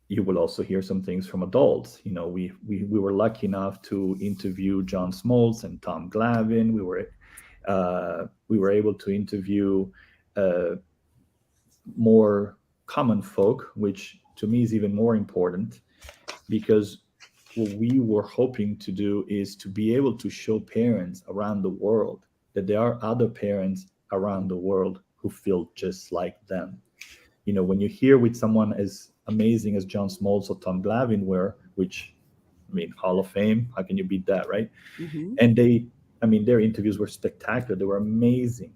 You will also hear some things from adults. We were lucky enough to interview John Smoltz and Tom Glavine. We were able to interview more common folk, which to me is even more important, because what we were hoping to do is to be able to show parents around the world that there are other parents around the world who feel just like them. When you hear with someone as amazing as John Smoltz or Tom Glavine were, Hall of Fame, how can you beat that, right? And their interviews were spectacular. They were amazing.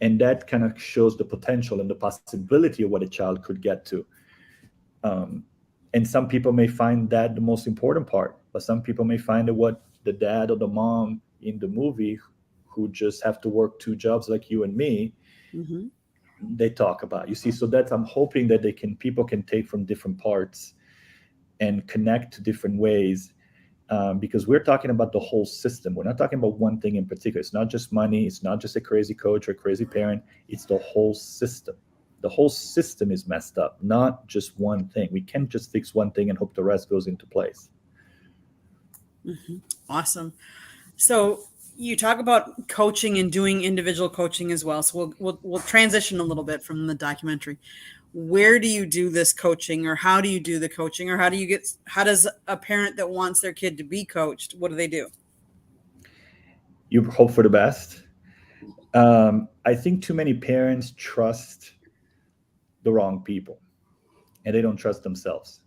And that kind of shows the potential and the possibility of what a child could get to. And some people may find that the most important part, but some people may find that what the dad or the mom in the movie, who just have to work 2 jobs like you and me, they talk about. You see, so I'm hoping that people can take from different parts and connect to different ways. Because we're talking about the whole system. We're not talking about one thing in particular. It's not just money. It's not just a crazy coach or a crazy parent. It's the whole system. The whole system is messed up, not just one thing. We can't just fix one thing and hope the rest goes into place. Awesome. So you talk about coaching and doing individual coaching as well. So we'll transition a little bit from the documentary. Where do you do this coaching, or how do you do the coaching, or how does a parent that wants their kid to be coached, what do they do? You hope for the best. I think too many parents trust the wrong people, and they don't trust themselves.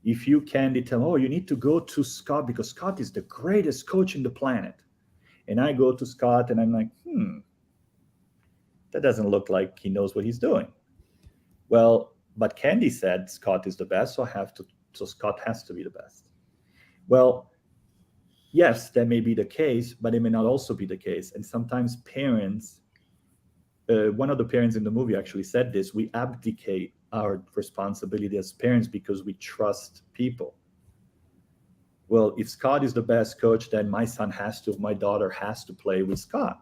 if you candy tell, oh, you need to go to Scott because Scott is the greatest coach in the planet. And I go to Scott and I'm like, that doesn't look like he knows what he's doing. Well, but Candy said Scott is the best, so Scott has to be the best. Well, yes, that may be the case, but it may not also be the case. And sometimes parents, one of the parents in the movie actually said this, we abdicate our responsibility as parents because we trust people. Well, if Scott is the best coach, then my daughter has to play with Scott.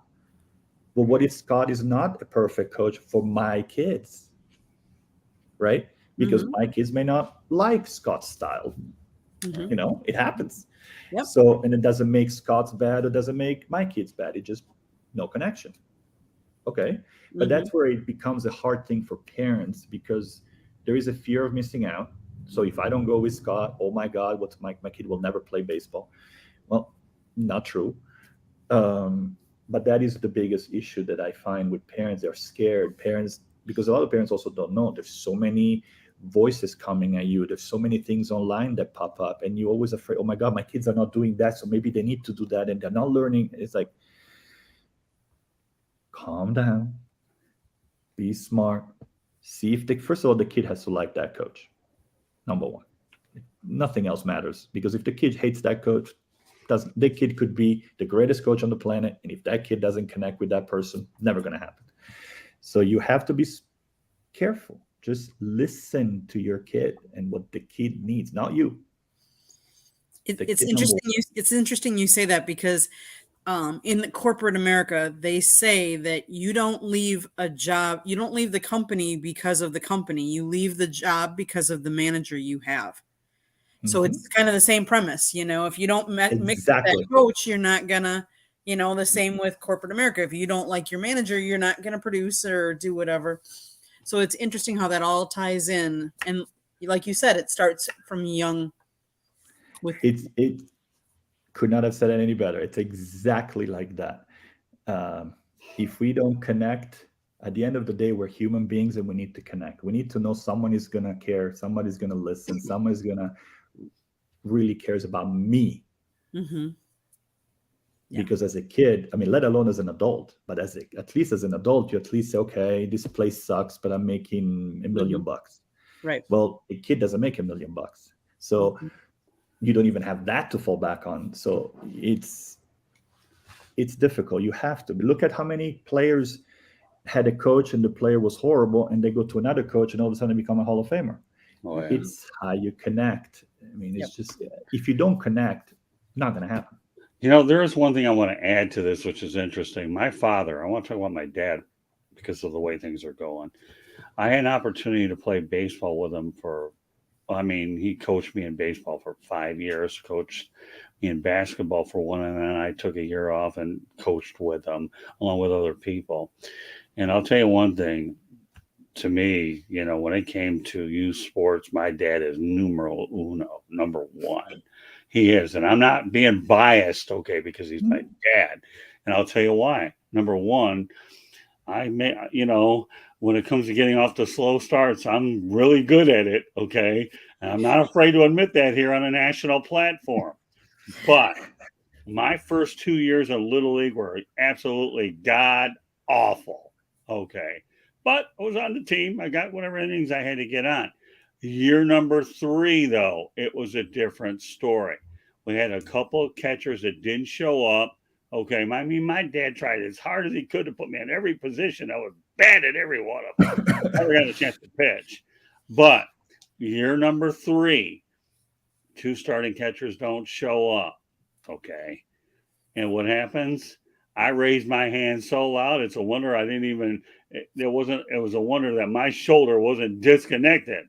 Well, what if Scott is not a perfect coach for my kids? Right? Because my kids may not like Scott's style. It happens. Yep. So, and it doesn't make Scott's bad, or doesn't make my kids bad. It just no connection. Okay. But that's where it becomes a hard thing for parents, because there is a fear of missing out. So if I don't go with Scott, oh my God, what's my kid will never play baseball. Well, not true. But that is the biggest issue that I find with parents. They're scared. Parents, because a lot of parents also don't know. There's so many voices coming at you. There's so many things online that pop up, and you're always afraid, oh my God, my kids are not doing that, so maybe they need to do that, and they're not learning. It's like, calm down, be smart, see if first of all, the kid has to like that coach. Number one. Nothing else matters, because if the kid hates that coach, the kid could be the greatest coach on the planet, and if that kid doesn't connect with that person, never going to happen. So you have to be careful. Just listen to your kid and what the kid needs, not you. It's interesting. It's interesting you say that, because in the corporate America, they say that you don't leave a job, you don't leave the company because of the company. You leave the job because of the manager you have. So it's kind of the same premise, if you don't mix with that coach, you're not gonna, the same with corporate America. If you don't like your manager, you're not gonna produce or do whatever. So it's interesting how that all ties in. And like you said, it starts from young. It could not have said it any better. It's exactly like that. If we don't connect, at the end of the day, we're human beings and we need to connect. We need to know someone is going to care. Somebody's going to listen. Someone is going to really cares about me. Yeah. Because as a kid, I mean, let alone as an adult, but at least as an adult, you at least say, okay, this place sucks, but I'm making $1 million. Right. Well, a kid doesn't make $1 million. So you don't even have that to fall back on. So it's difficult. You have to look at how many players had a coach and the player was horrible, and they go to another coach and all of a sudden become a Hall of Famer. Oh, yeah. It's how you connect. I mean, it's just, if you don't connect, not going to happen. There is one thing I want to add to this, which is interesting. My father, I want to talk about my dad because of the way things are going. I had an opportunity to play baseball with him he coached me in baseball for 5 years, coached me in basketball for 1, and then I took a year off and coached with him along with other people. And I'll tell you one thing, to me, when it came to youth sports, my dad is numero uno, number one. He is. And I'm not being biased, okay, because he's my dad. And I'll tell you why. Number one, when it comes to getting off the slow starts, I'm really good at it, okay? And I'm not afraid to admit that here on a national platform. But my first 2 years of Little League were absolutely god-awful, okay? But I was on the team. I got whatever innings I had to get on. Year number 3, though, it was a different story. We had a couple of catchers that didn't show up. Okay, my dad tried as hard as he could to put me in every position. I was bad at every one of them. Never got a chance to pitch. But year number 3, 2 starting catchers don't show up. Okay. And what happens? I raised my hand so loud, it's a wonder I didn't even, it was a wonder that my shoulder wasn't disconnected.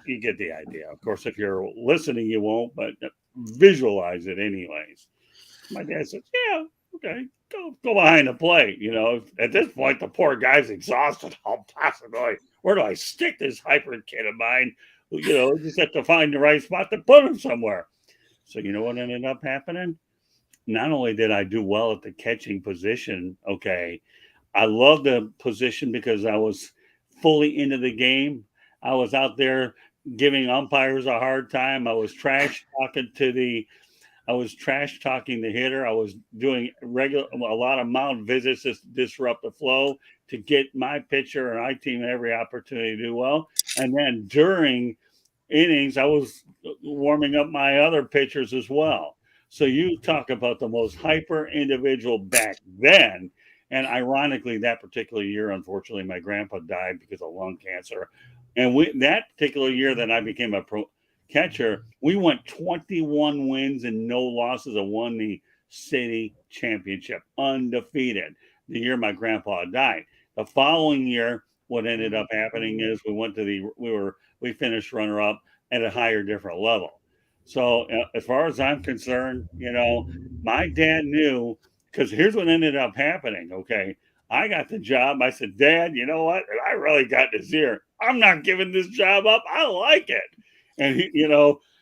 You get the idea. Of course, if you're listening, you won't, but visualize it anyways. My dad says, yeah, okay, go behind the plate. At this point, the poor guy's exhausted. Where do I stick this hyper kid of mine? Just have to find the right spot to put him somewhere. So you know what ended up happening? Not only did I do well at the catching position, okay, I loved the position because I was fully into the game. I was out there giving umpires a hard time. I was trash talking the hitter. I was doing a lot of mound visits to disrupt the flow to get my pitcher and my team every opportunity to do well. And then during innings, I was warming up my other pitchers as well. So you talk about the most hyper individual back then. And ironically, that particular year, unfortunately, my grandpa died because of lung cancer. And that particular year that I became a pro catcher, we went 21 wins and no losses and won the city championship undefeated the year my grandpa died. The following year, what ended up happening is we finished runner up at a higher different level. So as far as I'm concerned, my dad knew, because here's what ended up happening. Okay, I got the job. I said, Dad, you know what? I really got this here. I'm not giving this job up. I like it. And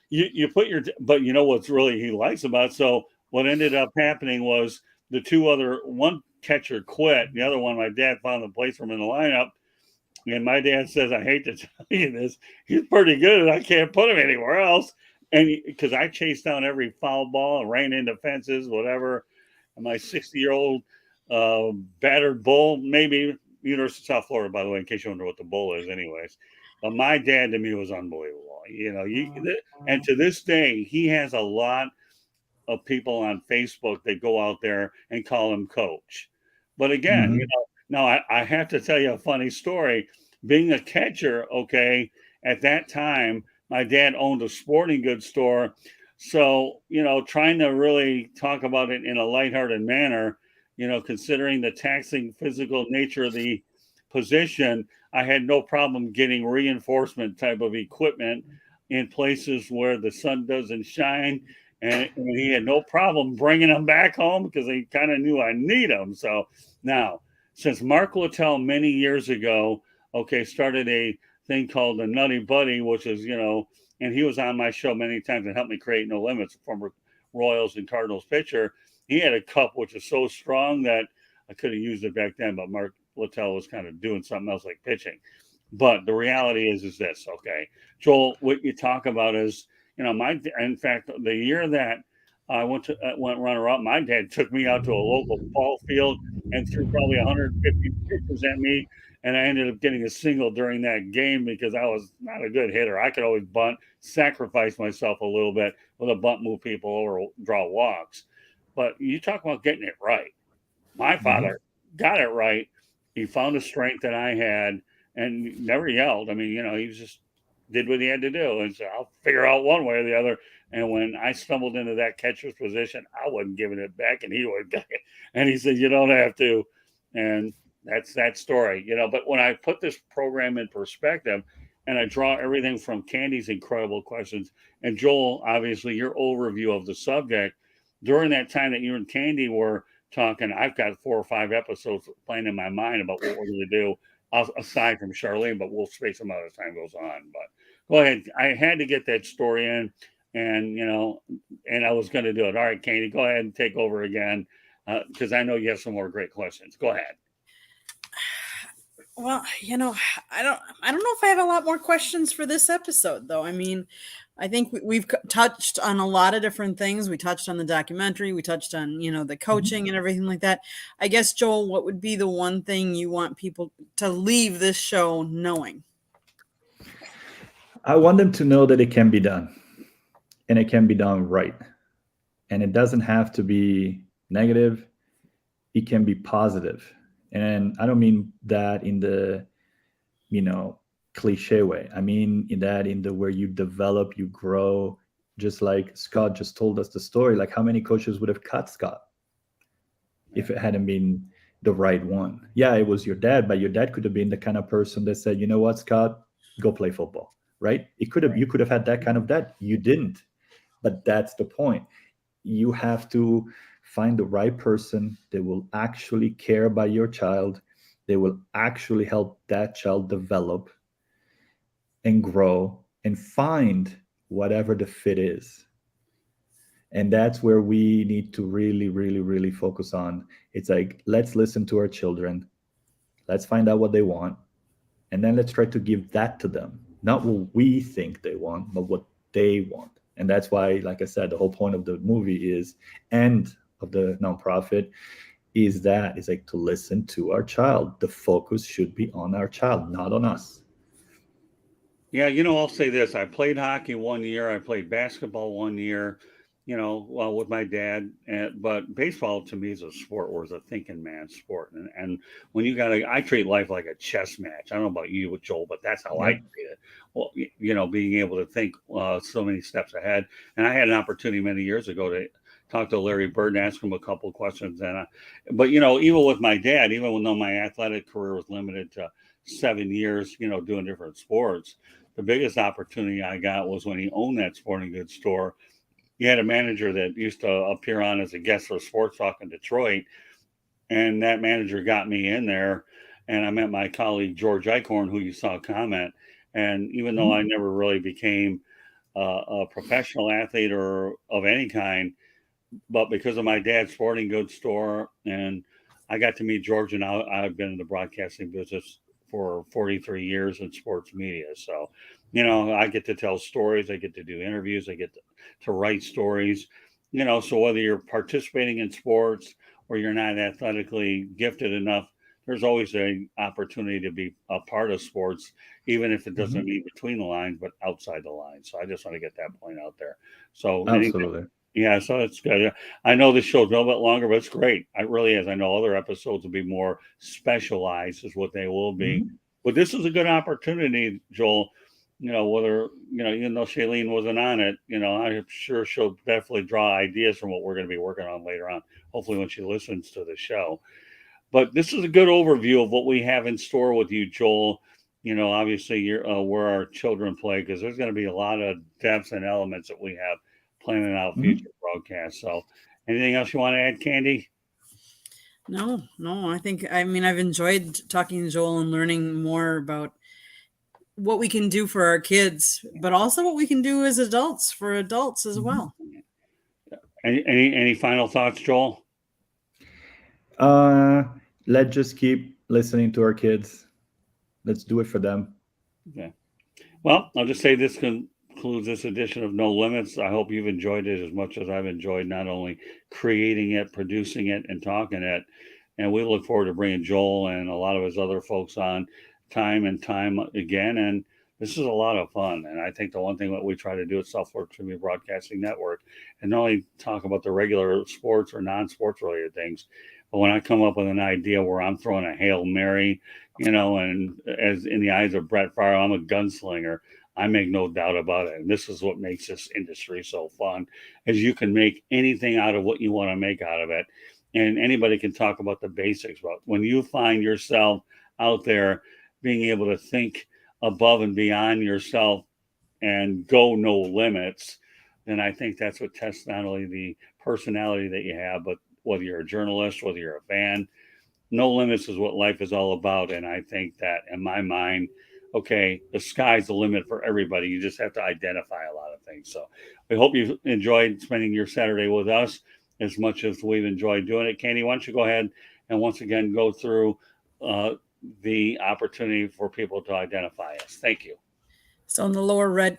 you put but you know what's really he likes about it? So what ended up happening was one catcher quit. The other one, my dad found a place for him in the lineup. And my dad says, I hate to tell you this, he's pretty good and I can't put him anywhere else. And because I chased down every foul ball and ran into fences, whatever. And my 60-year-old battered bull, maybe University of South Florida, by the way, in case you wonder what the bull is, anyways. But my dad to me was unbelievable. And to this day, he has a lot of people on Facebook that go out there and call him coach. But again, now I have to tell you a funny story. Being a catcher, okay, at that time, my dad owned a sporting goods store. So, trying to really talk about it in a lighthearted manner, considering the taxing physical nature of the position, I had no problem getting reinforcement type of equipment in places where the sun doesn't shine. And he had no problem bringing them back home because he kind of knew I need them. So now, since Mark Littell many years ago, started a thing called the Nutty Buddy, which is, and he was on my show many times and helped me create No Limits, former Royals and Cardinals pitcher. He had a cup which is so strong that I could have used it back then, but Mark Littell was kind of doing something else like pitching. But the reality is this, okay? Joel, what you talk about is, in fact, the year that I went runner-up, my dad took me out to a local ball field and threw probably 150 pitches at me, and I ended up getting a single during that game because I was not a good hitter. I could always bunt, sacrifice myself a little bit with a bunt, move people over, draw walks. But you talk about getting it right. My father got it right. He found a strength that I had and never yelled. I mean, he just did what he had to do. And so I'll figure out one way or the other. And when I stumbled into that catcher's position, I wasn't giving it back, and he would. And he said, "You don't have to." And that's that story, But when I put this program in perspective, and I draw everything from Candy's incredible questions, and Joel, obviously, your overview of the subject during that time that you and Candy were talking, I've got 4 or 5 episodes playing in my mind about what we're going to do, aside from Chalane, but we'll space them out as time goes on. But go ahead. I had to get that story in, and and I was going to do it. All right, Candy, go ahead and take over again, because I know you have some more great questions. Go ahead. Well, I don't know if I have a lot more questions for this episode, though. I mean, I think we've touched on a lot of different things. We touched on the documentary. We touched on, the coaching and everything like that. I guess, Joel, what would be the one thing you want people to leave this show knowing? I want them to know that it can be done, and it can be done right. And it doesn't have to be negative. It can be positive. And I don't mean that in the, cliche way. I mean in the where you develop, you grow, just like Scott just told us the story. Like, how many coaches would have cut Scott if it hadn't been the right one? Yeah, it was your dad, but your dad could have been the kind of person that said, you know what, Scott, go play football, right? You could have had that kind of dad. You didn't. But that's the point. You have to find the right person that will actually care about your child. They will actually help that child develop and grow and find whatever the fit is. And that's where we need to really, really, really focus on. It's like, let's listen to our children. Let's find out what they want. And then let's try to give that to them, not what we think they want, but what they want. And that's why, like I said, the whole point of the movie is, and of the nonprofit, is that it's like to listen to our child. The focus should be on our child, not on us. Yeah, I'll say this. I played hockey 1 year. I played basketball 1 year, well, with my dad. But baseball to me is a sport where it's a thinking man's sport. And when I treat life like a chess match. I don't know about you, Joel, but that's how I Yeah. treat it. Well, being able to think so many steps ahead. And I had an opportunity many years ago to talk to Larry Bird and ask him a couple of questions. But even with my dad, even though my athletic career was limited to 7 years, doing different sports, the biggest opportunity I got was when he owned that sporting goods store. He had a manager that used to appear on as a guest for Sports Talk in Detroit, and that manager got me in there, and I met my colleague George Eichhorn, who you saw comment. And even though I never really became a professional athlete or of any kind, but because of my dad's sporting goods store, and I got to meet George, and I've been in the broadcasting business for 43 years in sports media. So, I get to tell stories, I get to do interviews, I get to write stories, so whether you're participating in sports or you're not athletically gifted enough, there's always an opportunity to be a part of sports, even if it doesn't mean between the lines, but outside the lines. So I just want to get that point out there. So Absolutely. yeah, so it's good. I know this show's a little bit longer, but it's great. It really is. I know other episodes will be more specialized, is what they will be. But this is a good opportunity, Joel. Whether even though Chalane wasn't on it, I'm sure she'll definitely draw ideas from what we're going to be working on later on. Hopefully, when she listens to the show. But this is a good overview of what we have in store with you, Joel. Obviously, you're where our children play, because there's going to be a lot of depths and elements that we have planning out future broadcasts. So, anything else you want to add, Candy? No. I've enjoyed talking to Joel and learning more about what we can do for our kids, but also what we can do as adults for adults as well. Any final thoughts, Joel? Let's just keep listening to our kids. Let's do it for them. Okay. Well, I'll just say this concludes this edition of No Limits. I hope you've enjoyed it as much as I've enjoyed not only creating it, producing it, and talking it. And we look forward to bringing Joel and a lot of his other folks on time and time again. And this is a lot of fun. And I think the one thing that we try to do at South Florida Tribune Broadcasting Network, and not only talk about the regular sports or non-sports related things, but when I come up with an idea where I'm throwing a Hail Mary, and as in the eyes of Brett Favre, I'm a gunslinger. I make no doubt about it. And this is what makes this industry so fun, is you can make anything out of what you want to make out of it. And anybody can talk about the basics. But when you find yourself out there being able to think above and beyond yourself and go no limits, then I think that's what tests not only the personality that you have, but whether you're a journalist, whether you're a fan, no limits is what life is all about. And I think that in my mind, okay, the sky's the limit for everybody. You just have to identify a lot of things. So we hope you've enjoyed spending your Saturday with us as much as we've enjoyed doing it. Candy, why don't you go ahead and once again go through the opportunity for people to identify us. Thank you. So in the lower right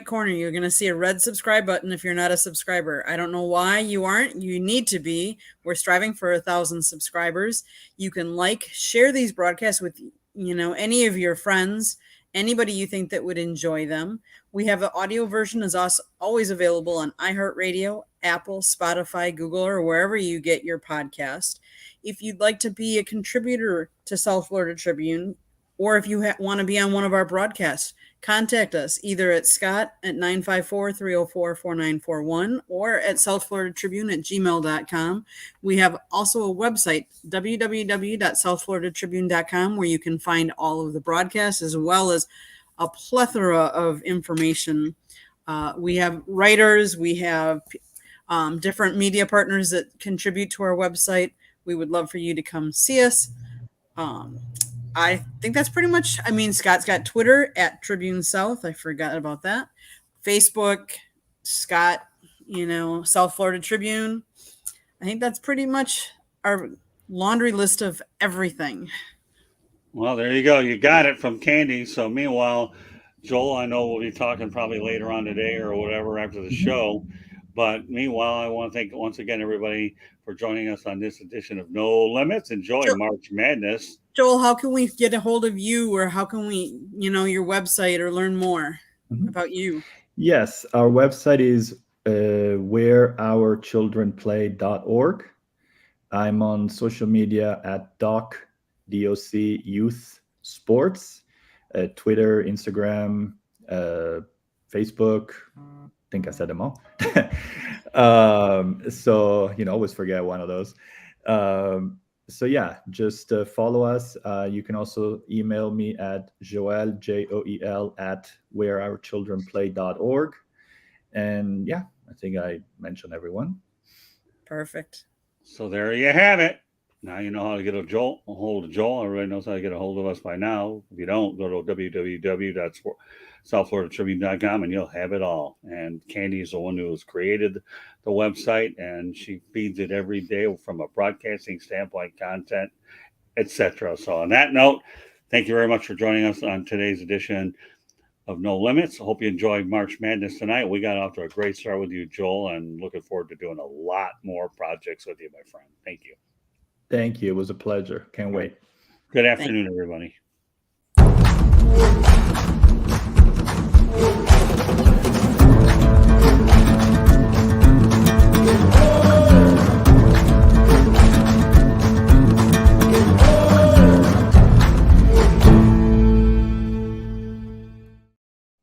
corner, you're going to see a red subscribe button if you're not a subscriber. I don't know why you aren't. You need to be. We're striving for 1,000 subscribers. You can share these broadcasts with, any of your friends, anybody you think that would enjoy them. We have an audio version is always available on iHeartRadio, Apple, Spotify, Google, or wherever you get your podcast. If you'd like to be a contributor to South Florida Tribune, or if you want to be on one of our broadcasts, contact us either at Scott at 954-304-4941 or at southfloridatribune@gmail.com. We have also a website, www.southfloridatribune.com, where you can find all of the broadcasts as well as a plethora of information. We have writers, we have different media partners that contribute to our website. We would love for you to come see us. I think that's pretty much, Scott's got Twitter at Tribune South. I forgot about that. Facebook, Scott, South Florida Tribune. I think that's pretty much our laundry list of everything. Well, there you go. You got it from Candy. So meanwhile, Joel, I know we'll be talking probably later on today or whatever after the show. But meanwhile, I want to thank once again everybody for joining us on this edition of No Limits. Enjoy March Madness. Joel, how can we get a hold of you, or how can we, your website, or learn more about you? Yes, our website is whereourchildrenplay.org. I'm on social media at DOC Youth Sports, Twitter, Instagram, Facebook. I think I said them all. So, always forget one of those. So yeah, just follow us. You can also email me at Joel, Joel, at whereourchildrenplay.org. And yeah, I think I mentioned everyone. Perfect. So there you have it. Now you know how to get a hold of Joel. Everybody knows how to get a hold of us by now. If you don't, go to www.southfloridatribune.com and you'll have it all. And Candy is the one who has created the website, and she feeds it every day from a broadcasting standpoint, content, etc. So on that note, thank you very much for joining us on today's edition of No Limits. I hope you enjoyed March Madness tonight. We got off to a great start with you, Joel, and looking forward to doing a lot more projects with you, my friend. Thank you. Thank you. It was a pleasure. Can't wait. Good afternoon, everybody.